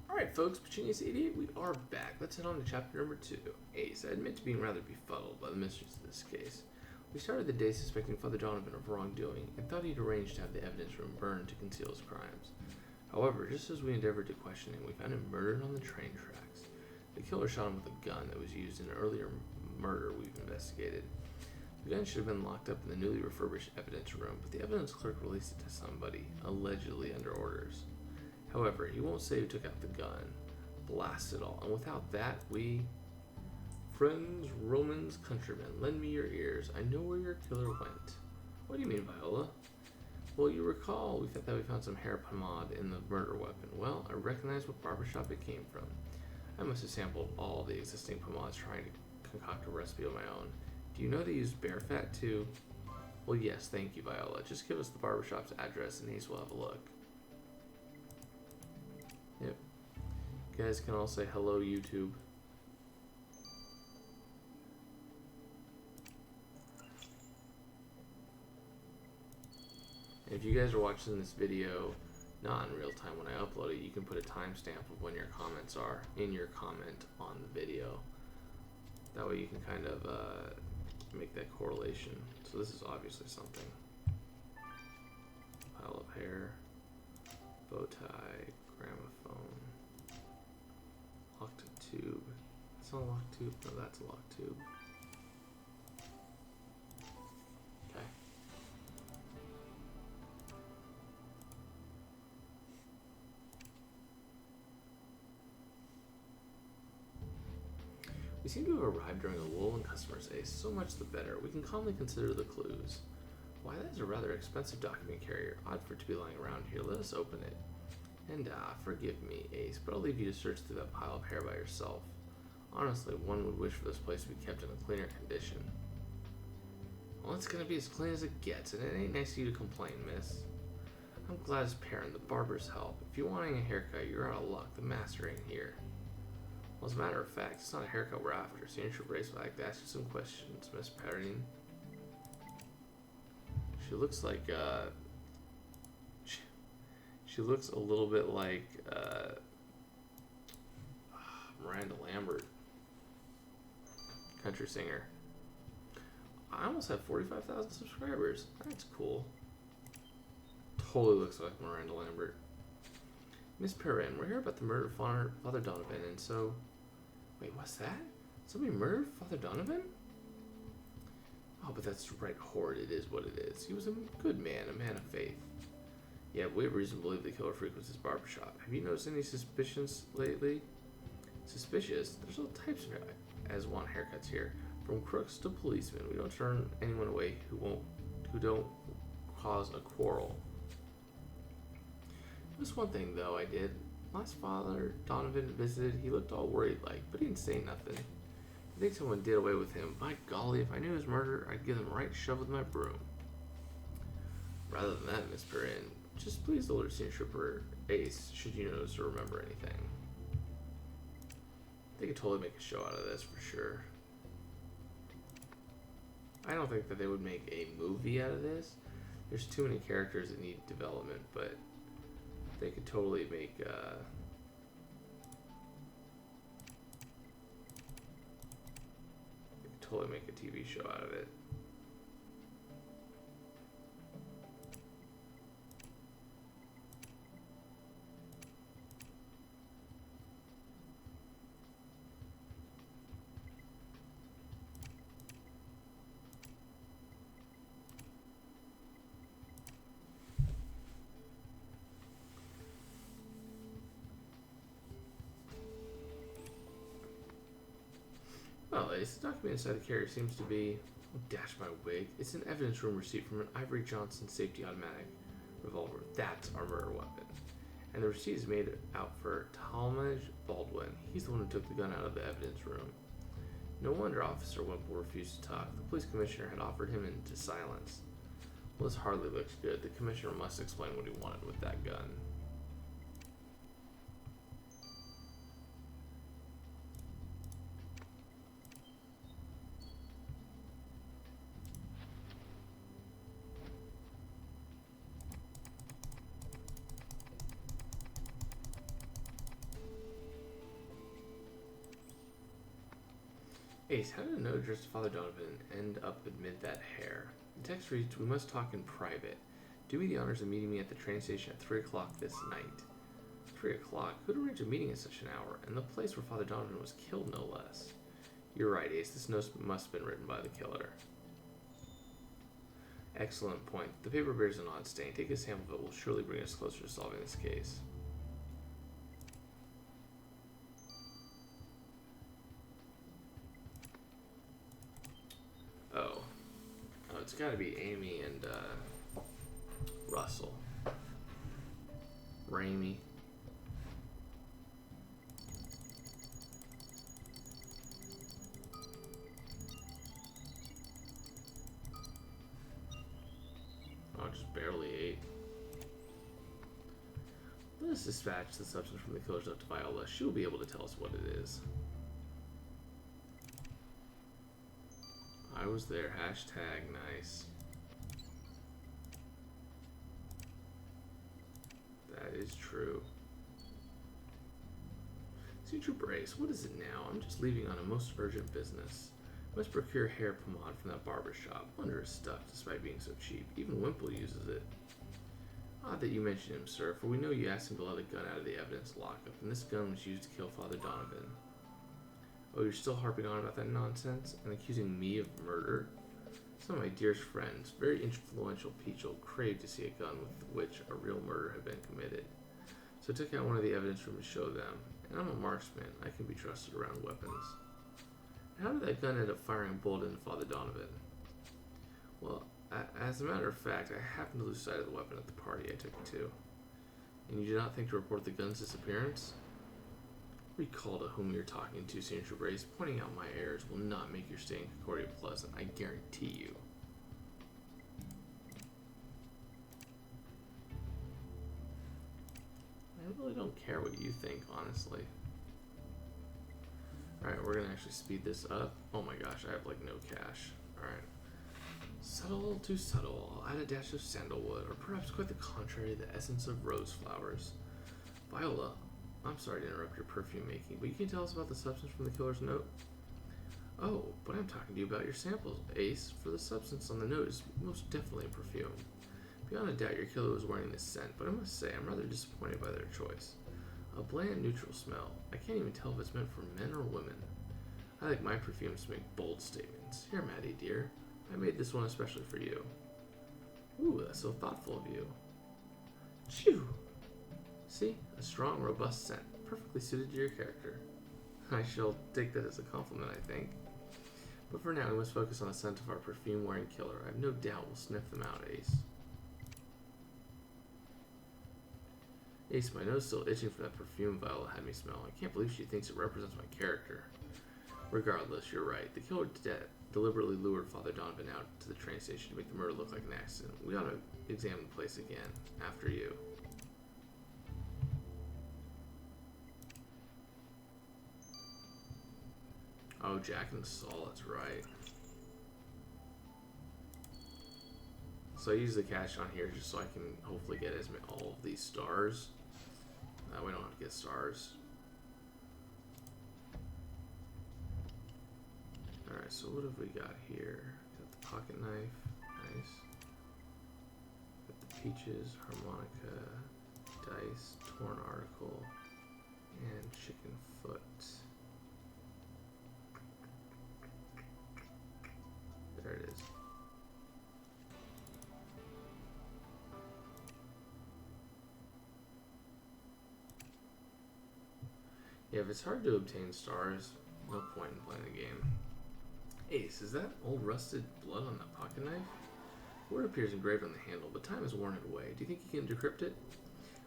A: Alright, folks, Petunias 88, we are back. Let's head on to chapter number 2. Ace, I admit to being rather befuddled by the mysteries of this case. We started the day suspecting Father Donovan of wrongdoing and thought he'd arranged to have the evidence room burned to conceal his crimes. However, just as we endeavored to question him, we found him murdered on the train tracks. The killer shot him with a gun that was used in an earlier murder we've investigated. The gun should have been locked up in the newly refurbished evidence room, but the evidence clerk released it to somebody, allegedly under orders. However, he won't say who took out the gun. Blast it all. And without that, we... Friends, Romans, countrymen, lend me your ears. I know where your killer went. What do you mean, Viola? Well, you recall we thought that we found some hair pomade in the murder weapon. Well, I recognize what barbershop it came from. I must have sampled all the existing pomades trying to concoct a recipe of my own. Do you know they use bear fat too? Well, yes, thank you, Viola. Just give us the barbershop's address and Ace will have a look. Yep. You guys can all say hello, YouTube. And if you guys are watching this video not in real time when I upload it, you can put a timestamp of when your comments are in your comment on the video. That way you can kind of make that correlation. So this is obviously something. Pile of hair. Bow tie, gramophone, locked tube. It's not a locked tube. No, that's a locked tube. Okay. We seem to have arrived during a lull in customer day. So much the better. We can calmly consider the clues. Why, that is a rather expensive document carrier. Odd for it to be lying around here. Let us open it. And forgive me, Ace, but I'll leave you to search through that pile of hair by yourself. Honestly, one would wish for this place to be kept in a cleaner condition. Well, it's gonna be as clean as it gets, and it ain't nice of you to complain, miss. I'm Gladys Perrin, the barber's help. If you're wanting a haircut, you're out of luck. The master ain't here. Well, as a matter of fact, it's not a haircut we're after. Signature Brace would like to ask you some questions, Miss Perrin. She looks like, she looks a little bit like, Miranda Lambert. Country singer. I almost have 45,000 subscribers. That's cool. Totally looks like Miranda Lambert. Miss Perrin, we're here about the murder of Father Donovan, and so... Wait, what's that? Somebody murdered Father Donovan? Oh, but that's right, horrid. It is what it is. He was a good man, a man of faith. Yeah, we have reason to believe the killer frequents his barbershop. Have you noticed any suspicions lately? Suspicious? There's all types of as want haircuts here. From crooks to policemen. We don't turn anyone away who don't cause a quarrel. There's one thing, though, I did. Last Father Donovan visited, he looked all worried like, but he didn't say nothing. I think someone did away with him. By golly, if I knew his murder, I'd give him a right shove with my broom. Rather than that, Miss Perrin, just please alert Senior Trooper Ace should you notice or remember anything. They could totally make a show out of this for sure. I don't think that they would make a movie out of this. There's too many characters that need development, but they could totally make they could totally make a TV show out of it. Well, Ace, the document inside the carrier seems to be... Oh, dash my wig. It's an evidence room receipt from an Ivory Johnson safety automatic revolver. That's our murder weapon. And the receipt is made out for Talmadge Baldwin. He's the one who took the gun out of the evidence room. No wonder Officer Wimple refused to talk. The police commissioner had offered him into silence. Well, this hardly looks good. The commissioner must explain what he wanted with that gun. Ace, how did a note addressed to Father Donovan end up amid that hair? The text reads, "We must talk in private. Do me the honors of meeting me at the train station at 3 o'clock this night." 3 o'clock? Who'd arrange a meeting at such an hour? And the place where Father Donovan was killed, no less. You're right, Ace. This note must have been written by the killer. Excellent point. The paper bears an odd stain. Take a sample of it. Will surely bring us closer to solving this case. Oh, it's got to be Amy and Russell. Raimi. Oh, just barely ate. Let us dispatch the substance from the killer's up to Viola. She will be able to tell us what it is. I was there. Hashtag nice. That is true. Senior Brace, what is it now? I'm just leaving on a most urgent business. Must procure hair pomade from that barber shop. Wondrous stuff, despite being so cheap. Even Wimple uses it. Odd that you mention him, sir, for we know you asked him to let a gun out of the evidence lockup, and this gun was used to kill Father Donovan. Oh, you're still harping on about that nonsense and accusing me of murder? Some of my dearest friends, very influential people, craved to see a gun with which a real murder had been committed. So I took out one of the evidence rooms to show them, and I'm a marksman. I can be trusted around weapons. How did that gun end up firing a bullet into Father Donovan? Well, as a matter of fact, I happened to lose sight of the weapon at the party I took it to. And you did not think to report the gun's disappearance? Recall to whom you're talking to, Signature Brace. Pointing out my errors will not make your stay in Concordia pleasant, I guarantee you. I really don't care what you think, honestly. Alright, we're gonna actually speed this up. Oh my gosh, I have like no cash. Alright. Subtle to subtle. I'll add a dash of sandalwood, or perhaps quite the contrary, the essence of rose flowers. Viola, I'm sorry to interrupt your perfume making, but you can tell us about the substance from the killer's note? Oh, but I'm talking to you about your samples, Ace, for the substance on the note is most definitely a perfume. Beyond a doubt, your killer was wearing this scent, but I must say I'm rather disappointed by their choice. A bland, neutral smell. I can't even tell if it's meant for men or women. I like my perfumes to make bold statements. Here, Maddie, dear. I made this one especially for you. Ooh, that's so thoughtful of you. Chew! See? A strong, robust scent. Perfectly suited to your character. I shall take that as a compliment, I think. But for now, we must focus on the scent of our perfume-wearing killer. I have no doubt we'll sniff them out, Ace. Ace, my nose is still itching for that perfume Viola had me smell. I can't believe she thinks it represents my character. Regardless, you're right. The killer deliberately lured Father Donovan out to the train station to make the murder look like an accident. We ought to examine the place again. After you. Oh, Jack and Saul, that's right. So I use the cash on here just so I can hopefully get all of these stars. We don't have to get stars. Alright, so what have we got here? Got the pocket knife. Nice. Got the peaches, harmonica, dice, torn article, and chicken foot. There it is. Yeah, if it's hard to obtain stars, no point in playing the game. Ace, is that old rusted blood on that pocket knife? Word appears engraved on the handle, but time has worn it away. Do you think you can decrypt it?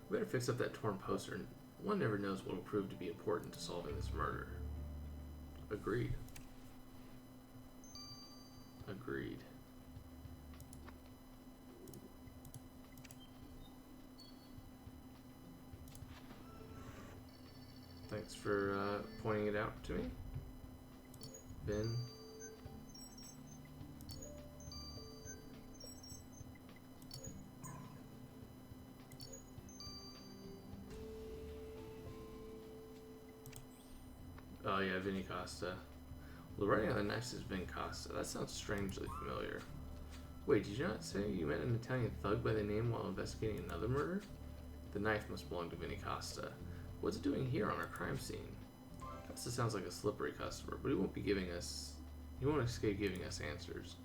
A: We better fix up that torn poster. One never knows what will prove to be important to solving this murder. Agreed. Agreed. Thanks for pointing it out to me, Ben. Oh yeah, Vinny Costa. Well, the writing on the knife says Vin Costa. That sounds strangely familiar. Wait, did you not say you met an Italian thug by the name while investigating another murder? The knife must belong to Vinny Costa. What's it doing here on our crime scene? Costa sounds like a slippery customer, but he won't escape giving us answers.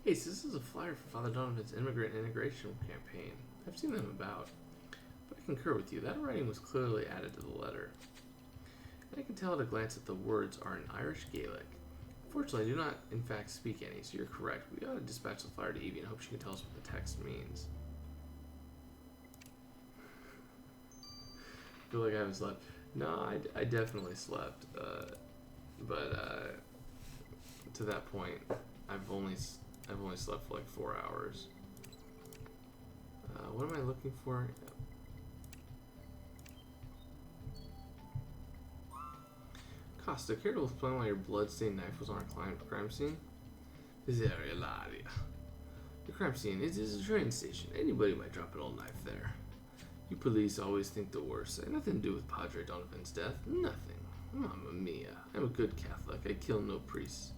A: Hey, so this is a flyer for Father Donovan's immigrant integration campaign. I've seen them about, but I concur with you. That writing was clearly added to the letter. And I can tell at a glance that the words are in Irish Gaelic. Fortunately, I do not, in fact, speak any, so you're correct. We ought to dispatch the flyer to Evie and hope she can tell us what the text means. I feel like I haven't slept. No, I definitely slept. But to that point, I've only slept for like 4 hours. What am I looking for? Costa, care to explain why your bloodstained knife was on our crime scene? Very Ilaria. The crime scene is a train station. Anybody might drop an old knife there. You police always think the worst. It had nothing to do with Padre Donovan's death. Nothing. Mamma mia. I'm a good Catholic. I kill no priests.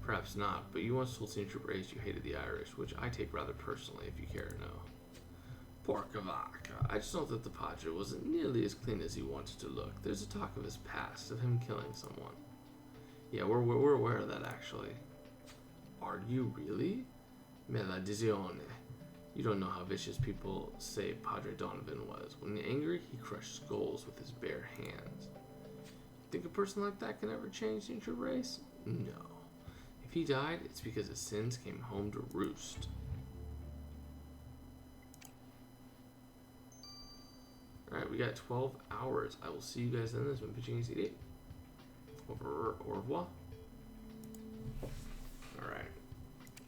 A: Perhaps not, but you once told St. Triberace you hated the Irish, which I take rather personally, if you care to know. Porca vaca. I just know that the Padre wasn't nearly as clean as he wanted to look. There's a talk of his past, of him killing someone. Yeah, we're aware of that, actually. Are you really? Maledizione. You don't know how vicious people say Padre Donovan was. When angry, he crushed skulls with his bare hands. Think a person like that can ever change St. Triberace? No. If he died, it's because his sins came home to roost. Alright, we got 12 hours. I will see you guys then. This has been Pitching ACD. Au revoir. Alright.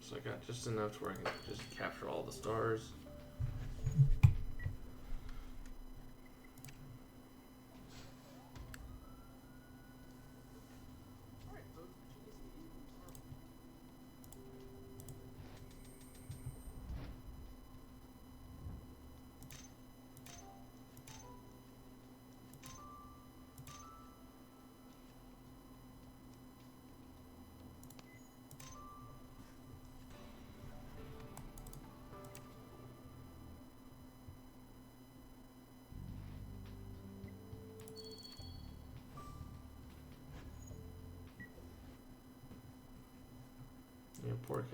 A: So I got just enough to where I can just capture all the stars. Yeah, poor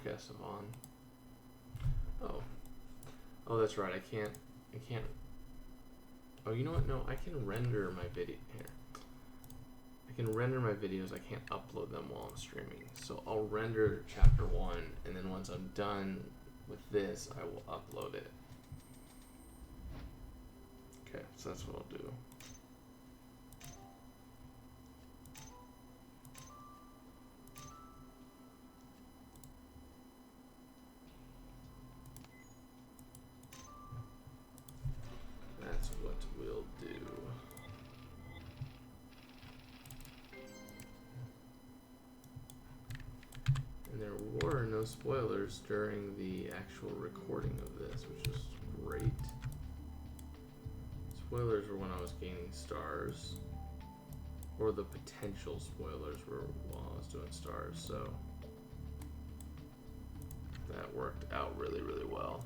A: Casavan. Oh, that's right. I can't. Oh, you know what? No, I can render my video here. I can render my videos. I can't upload them while I'm streaming. So I'll render chapter 1, and then once I'm done with this, I will upload it. Okay, so that's what I'll do. That's what we'll do. And there were no spoilers during the actual recording of this, which was great. Spoilers were when I was gaining stars, or the potential spoilers were while I was doing stars, so that worked out really, really well.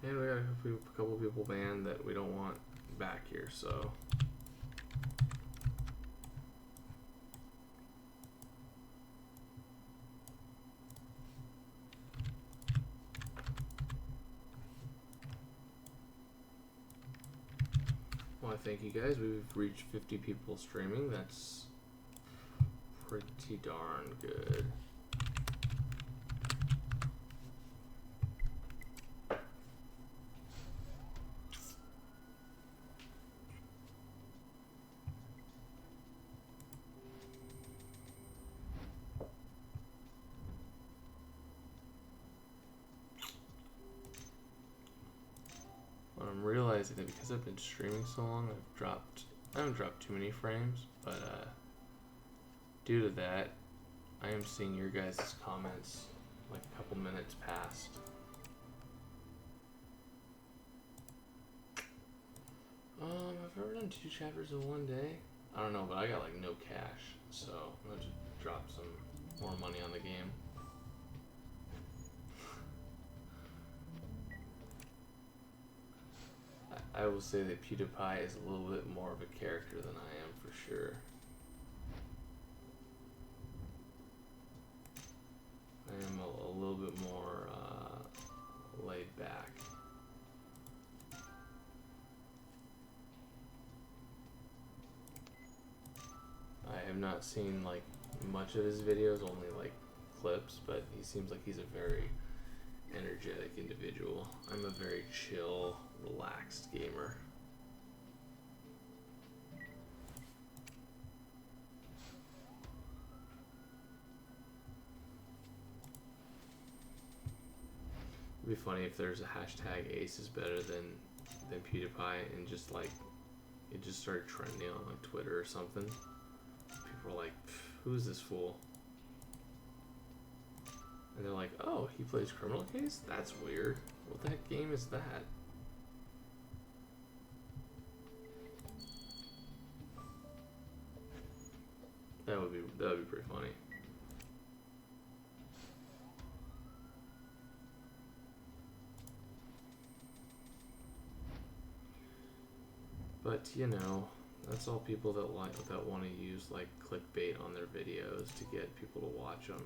A: And we got a couple people banned that we don't want back here, so. Well, I thank you guys. We've reached 50 people streaming. That's pretty darn good. What I'm realizing that because I've been streaming so long, I haven't dropped too many frames, but due to that, I am seeing your guys' comments like a couple minutes past. I've ever done 2 chapters in one day. I don't know, but I got like no cash, so I'm gonna just drop some more money on the game. I will say that PewDiePie is a little bit more of a character than I am, for sure. I am a little bit more laid back. I have not seen like much of his videos, only like clips, but he seems like he's a very energetic individual. I'm a very chill, relaxed gamer. It'd be funny if there's a hashtag Ace is better than than PewDiePie, and just like it just started trending on like Twitter or something. People were like, "Who's this fool?" And they're like, "Oh, he plays Criminal Case? That's weird. What the heck game is that?" That would be pretty funny. But you know, that's all people that want to use like clickbait on their videos to get people to watch them.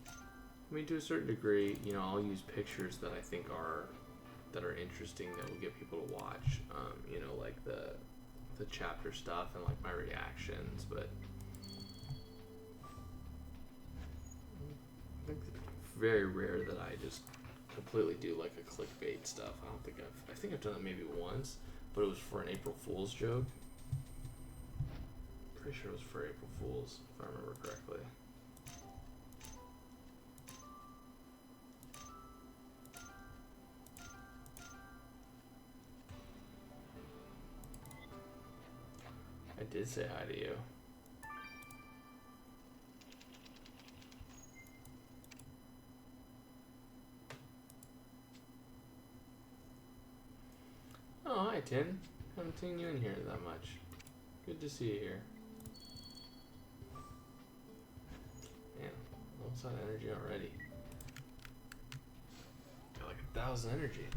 A: I mean, to a certain degree, you know, I'll use pictures that I think are interesting that will get people to watch. You know, like the chapter stuff and like my reactions, but I think it's very rare that I just completely do like a clickbait stuff. I think I've done it maybe once, but it was for an April Fool's joke. Pretty sure it was for April Fool's, if I remember correctly. I did say hi to you. Oh, hi, Tin. Haven't seen you in here that much. Good to see you here. Man, almost out of energy already. Got like 1,000 energy.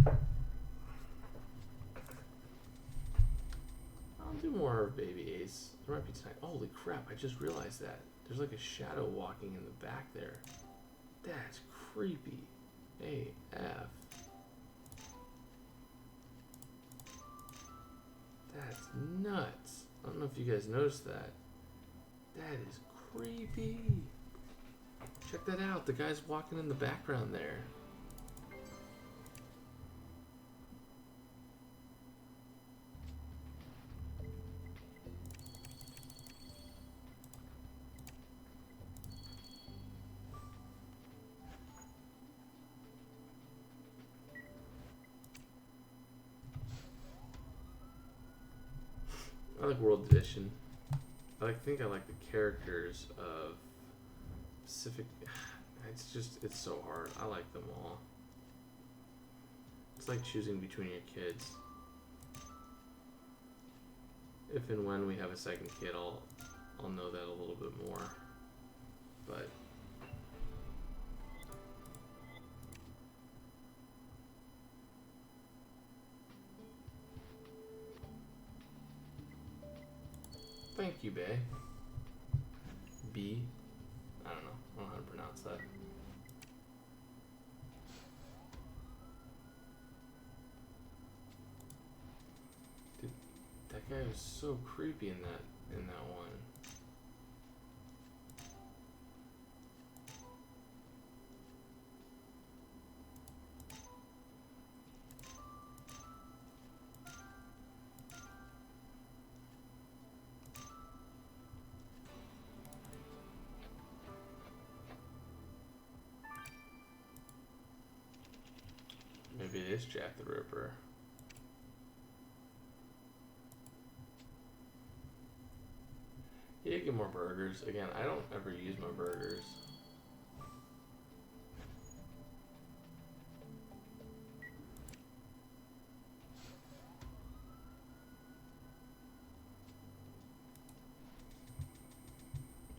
A: I'll do more of Baby Ace. There might be tonight. Holy crap, I just realized that. There's like a shadow walking in the back there. That's creepy. AF. That's nuts. I don't know if you guys noticed that. That is creepy. Check that out. The guy's walking in the background there. I like World Edition. I think I like the characters of Pacific. It's so hard. I like them all. It's like choosing between your kids. If and when we have a second kid, I'll know that a little bit more. But thank you, Bay. B. I don't know. I don't know how to pronounce that. Dude, that guy was so creepy in that one. Maybe it is Jack the Ripper. Yeah, get more burgers. Again, I don't ever use my burgers.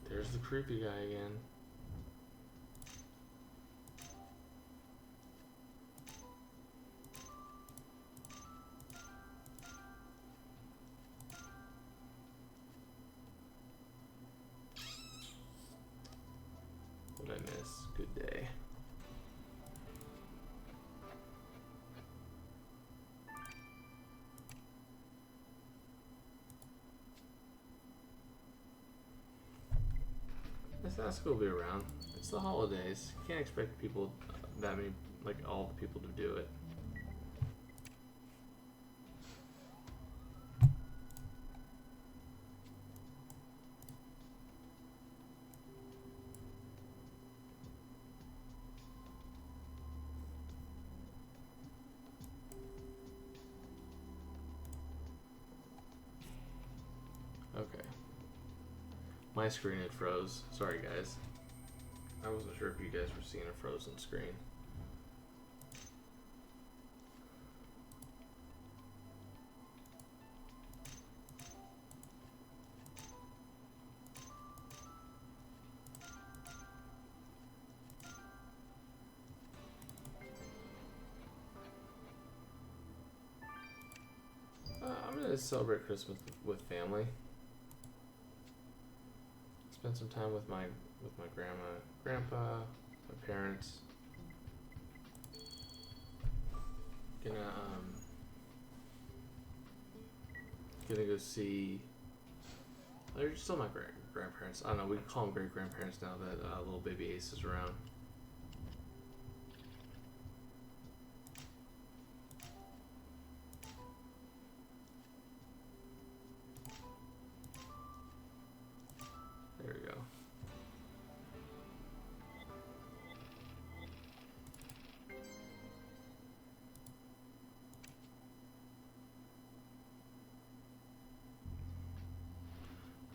A: There's the creepy guy again. What did I miss? Good day. This Ask will be around. It's the holidays. You can't expect people that many, like all the people to do it. My screen had froze. Sorry, guys. I wasn't sure if you guys were seeing a frozen screen. I'm gonna celebrate Christmas with family. Spend some time with my grandma, grandpa, my parents. Gonna go see. They're still my grandparents. I don't know. We call them great grandparents now that little baby Ace is around. There we go.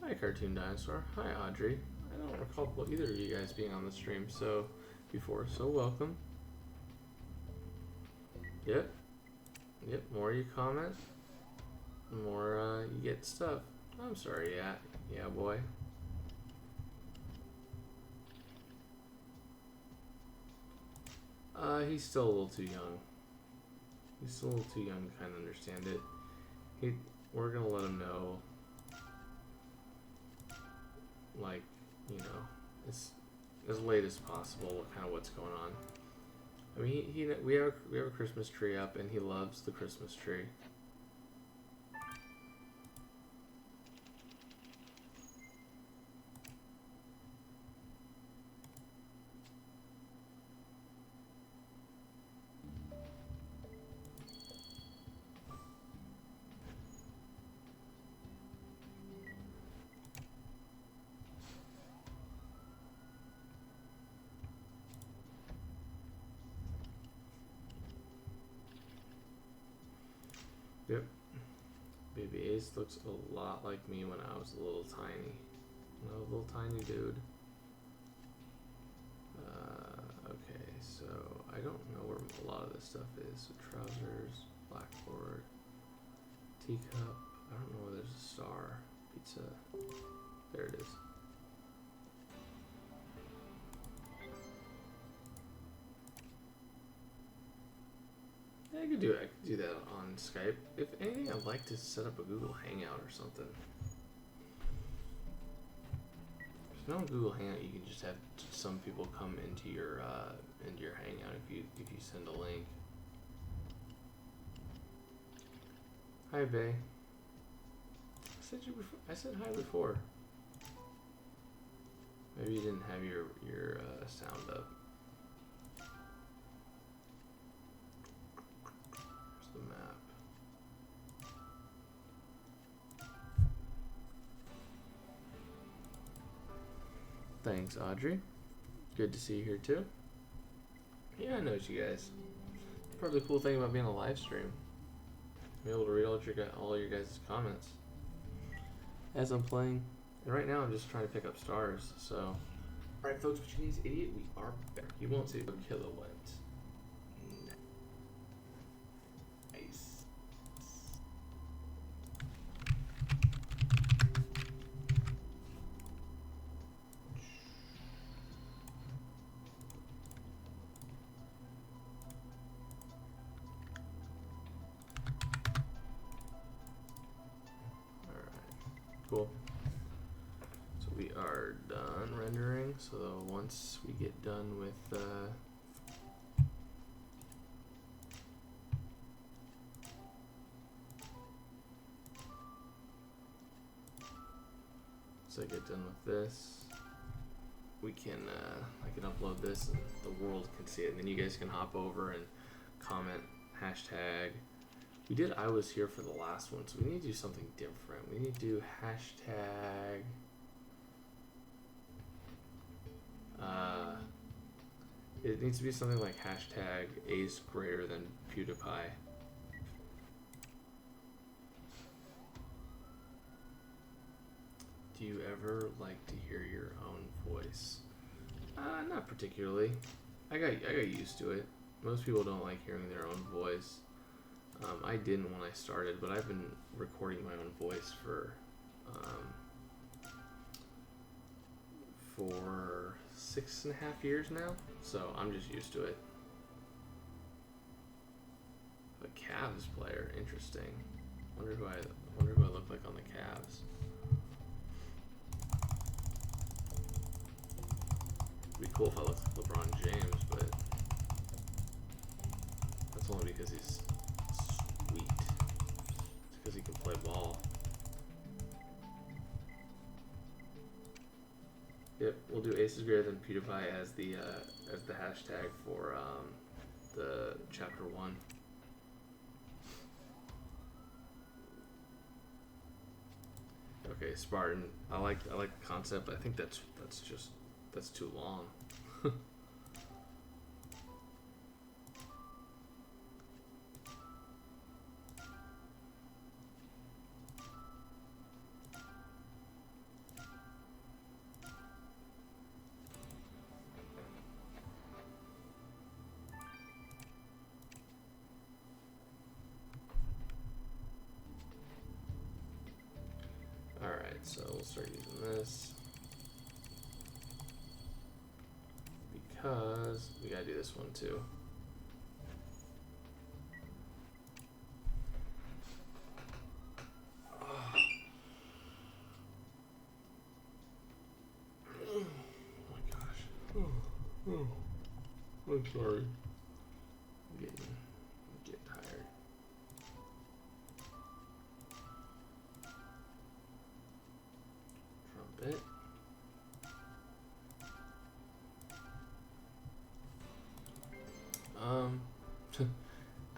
A: Hi, Cartoon Dinosaur. Hi, Audrey. I don't recall either of you guys being on the stream before, so welcome. Yep. Yep, more you comment, the more you get stuff. I'm sorry, yeah, boy. He's still a little too young. He's still a little too young to kind of understand it. We're gonna let him know, like, you know, as late as possible, kind of what's going on. I mean, we have a Christmas tree up, and he loves the Christmas tree. Yep. Baby Ace looks a lot like me when I was a little tiny. A little tiny dude. Okay, so I don't know where a lot of this stuff is. So trousers, blackboard, teacup. I don't know where there's a star. Pizza. There it is. Yeah, I could do that on Skype. If anything, I'd like to set up a Google Hangout or something. If not on Google Hangout, you can just have some people come into your Hangout if you send a link. Hi, Bay. I said hi before. Maybe you didn't have your sound up. There's the map. Thanks, Audrey. Good to see you here too. Yeah, I know you guys. Probably the cool thing about being a live stream. Be able to read all your guys' comments as I'm playing. And right now I'm just trying to pick up stars, so. Alright folks, what you need is idiot, we are back. You won't see a kilowatt. Nice. Cool. So we are done rendering. So once we get done with I get done with this, we can I can upload this and the world can see it, and then you guys can hop over and comment hashtag. We did I was here for the last one, so we need to do something different. We need to do hashtag it needs to be something like hashtag Ace greater than PewDiePie. Do Do you ever like to hear your own voice? Not particularly. I got used to it. Most people don't like hearing their own voice. I didn't when I started, but I've been recording my own voice for 6.5 years now, so I'm just used to it. A Cavs player, interesting. Wonder who I look like on the Cavs. It'd be cool if I looked like LeBron James, but that's only because he's sweet. It's because he can play ball. Yep, we'll do Ace is greater than PewDiePie as the hashtag for the chapter 1. Okay, Spartan. I like the concept. I think that's too long. Alright, so we'll start using this. Because we gotta do this one too. Oh my gosh. I'm sorry. I'm getting tired. Trumpet.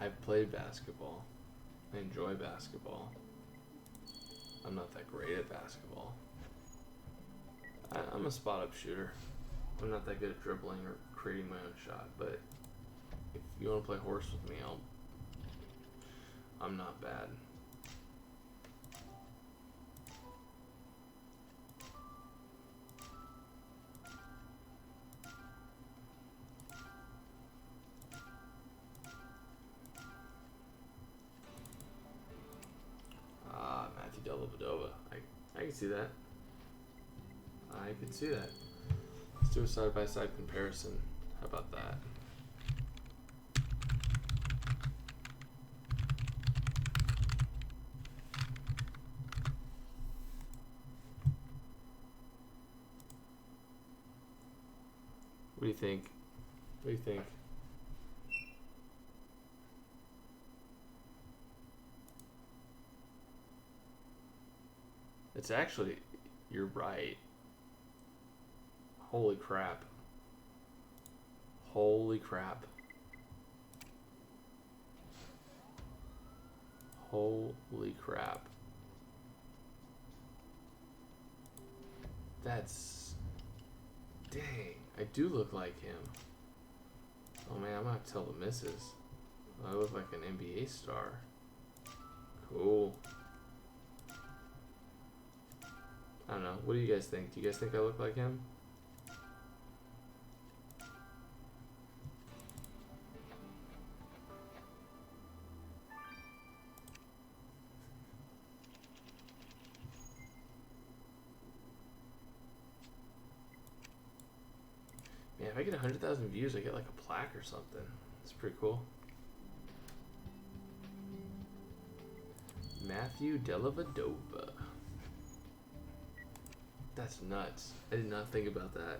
A: I've played basketball. I enjoy basketball. I'm not that great at basketball. I'm a spot-up shooter. I'm not that good at dribbling or creating my own shot, but if you want to play horse with me, I'm not bad. Matthew Dellavedova. I can see that. I can see that. Let's do a side-by-side comparison. How about that? What do you think? What do you think? It's actually, you're right. Holy crap. Holy crap. Holy crap. That's... Dang. I do look like him. Oh man, I'm gonna have to tell the missus. I look like an NBA star. Cool. I don't know. What do you guys think? Do you guys think I look like him? Man, if I get 100,000 views, I get like a plaque or something. It's pretty cool. Matthew Dellavedova. That's nuts. I did not think about that.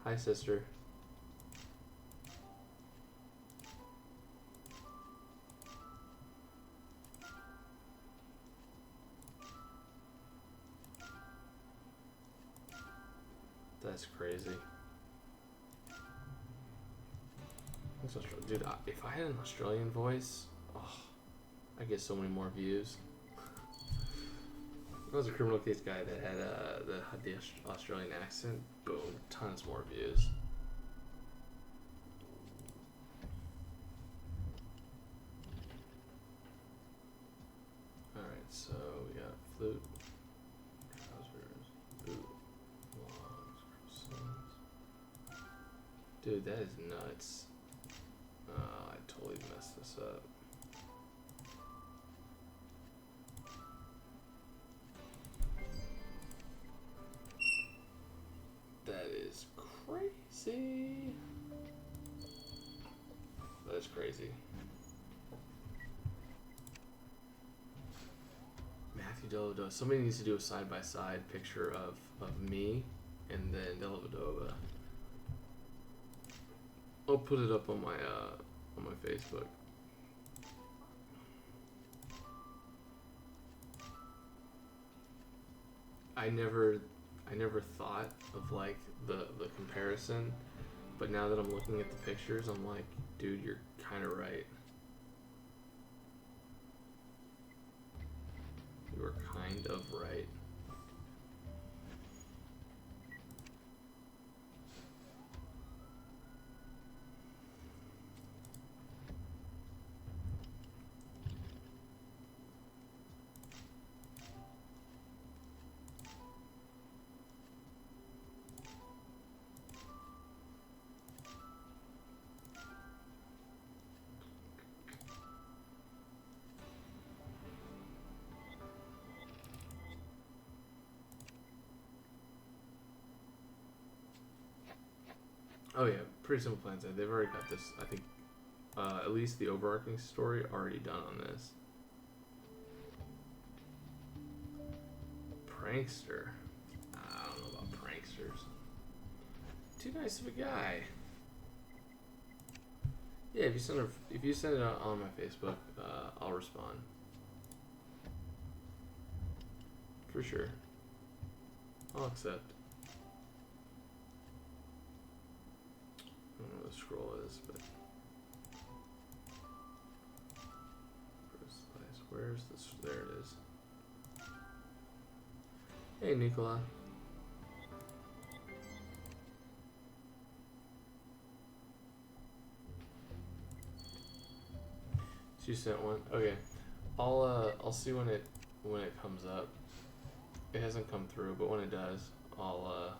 A: Hi, sister. That's crazy. Dude, if I had an Australian voice, oh, I'd get so many more views. If I was a criminal case guy that had the Australian accent, boom, tons more views. flute, trousers, boot, logs, croissants. Dude, that is nuts. I totally messed this up. That is crazy. That is crazy. Matthew Dellavedova. Somebody needs to do a side-by-side picture of me and then Dellavedova. I'll put it up on my Facebook. I never thought of like the comparison, but now that I'm looking at the pictures, I'm like, dude, you're kind of right. You were kind of right. Oh yeah, pretty simple plans. They've already got this. I think at least the overarching story already done on this. Prankster. I don't know about pranksters. Too nice of a guy. Yeah, if you send it on my Facebook, I'll respond. For sure. I'll accept. I don't know what the scroll is, but where's this? There it is. Hey, Nicola. She sent one. Okay, I'll see when it comes up. It hasn't come through, but when it does, I'll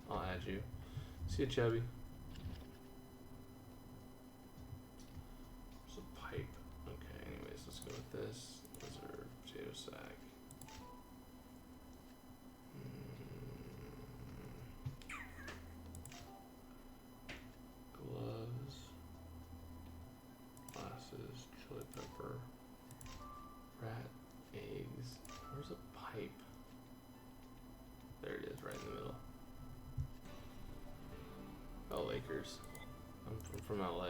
A: add you. See you, Chubby. There's a pipe. Okay. Anyways, let's go with this. Lizard, potato sack. Gloves. Glasses. Chili pepper. Rat. Eggs. Where's a pipe? There it is, right in the middle. Oh, Lakers. I'm from LA.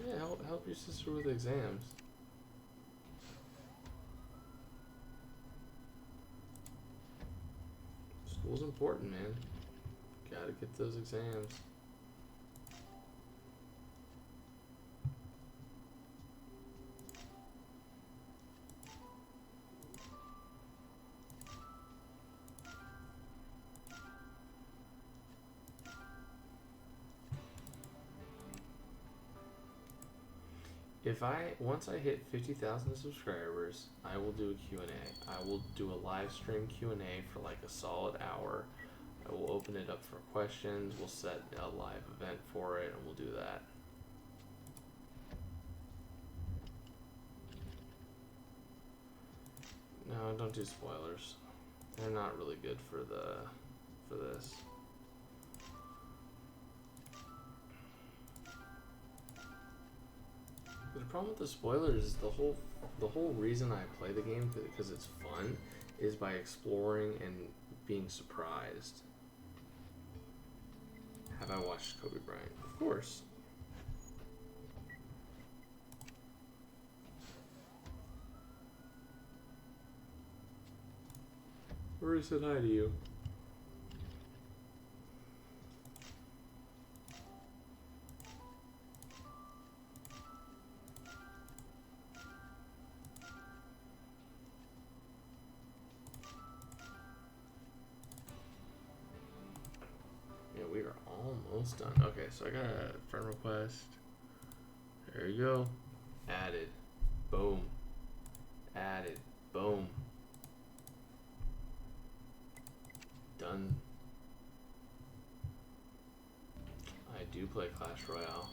A: Yeah, help your sister with exams. School's important, man. Gotta get those exams. Once I hit 50,000 subscribers, I will do a Q&A. I will do a live stream Q&A for like a solid hour. I will open it up for questions. We'll set a live event for it, and we'll do that. No, don't do spoilers. They're not really good for this. The problem with the spoilers is the whole reason I play the game, because it's fun, is by exploring and being surprised. Have I watched Kobe Bryant? Of course. Already said hi to you. Yeah, we are almost done. Okay, so I got a friend request. There you go. Added. Boom. Added. Boom. Done. I do play Clash Royale.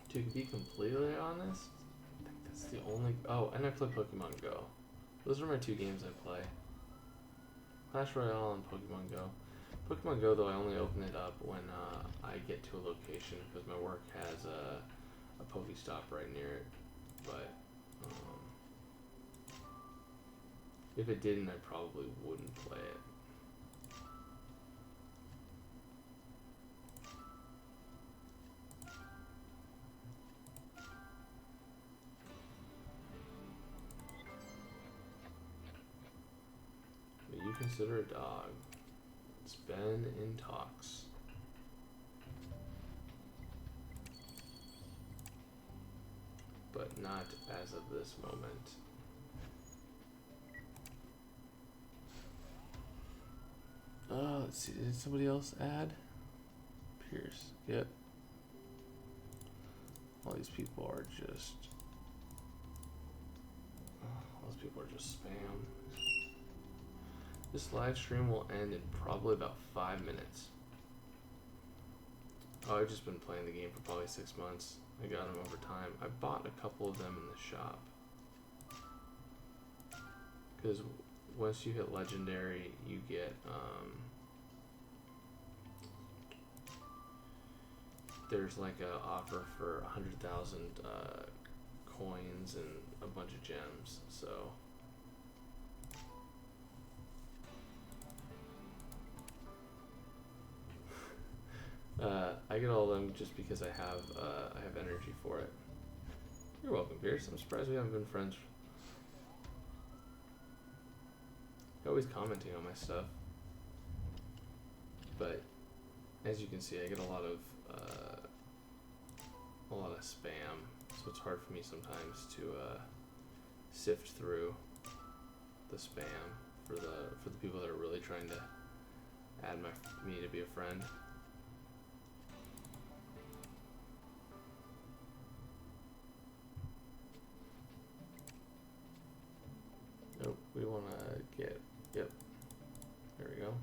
A: To be completely honest, I think that's the only. Oh, and I play Pokemon Go. Those are my two games I play. Clash Royale and Pokemon Go. Pokemon Go, though, I only open it up when I get to a location because my work has a Pokestop right near it. But if it didn't, I probably wouldn't play it. What you consider a dog? It's been in talks. But not as of this moment. Let's see, did somebody else add? Pierce, yep. All these people are just... all those people are just spam. This live stream will end in probably about 5 minutes. Oh, I've just been playing the game for probably 6 months. I got them over time. I bought a couple of them in the shop. Because once you hit legendary, you get, there's like a offer for 100,000 coins and a bunch of gems, so. I get all of them just because I have energy for it. You're welcome, Pierce. I'm surprised we haven't been friends. You're always commenting on my stuff. But as you can see, I get a lot of spam, so it's hard for me sometimes to sift through the spam for the people that are really trying to add me to be a friend. Nope, we want to get, yep, there we go.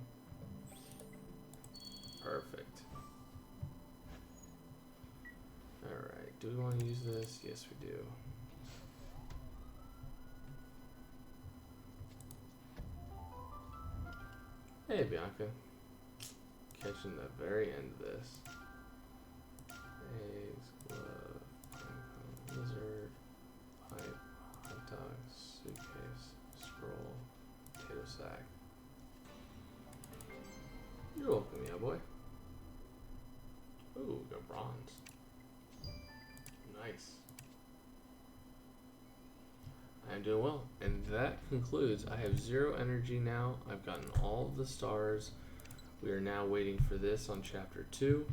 A: Perfect. Alright, do we want to use this? Yes, we do. Hey, Bianca. Catching the very end of this. Eggs, glove, pinecone, lizard, pipe, hot dog, suitcase, scroll, potato sack. You're welcome, yeah, boy. Ooh, we got bronze. Nice. I'm doing well. And that concludes. I have 0 energy now. I've gotten all of the stars. We are now waiting for this on chapter 2.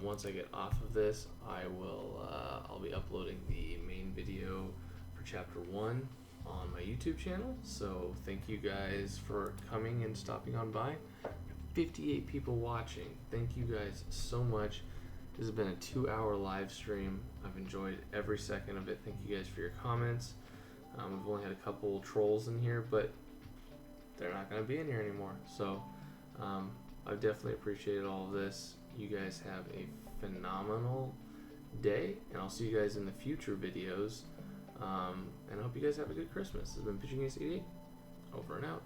A: Once I get off of this, I'll be uploading the main video for chapter 1 on my YouTube channel. So thank you guys for coming and stopping on by. 58 people watching. Thank you guys so much. This has been a 2-hour live stream. I've enjoyed every second of it. Thank you guys for your comments. We've only had a couple trolls in here, but they're not going to be in here anymore. So I've definitely appreciated all of this. You guys have a phenomenal day, and I'll see you guys in the future videos. And I hope you guys have a good Christmas. This has been Pitching Ace 88. Over and out.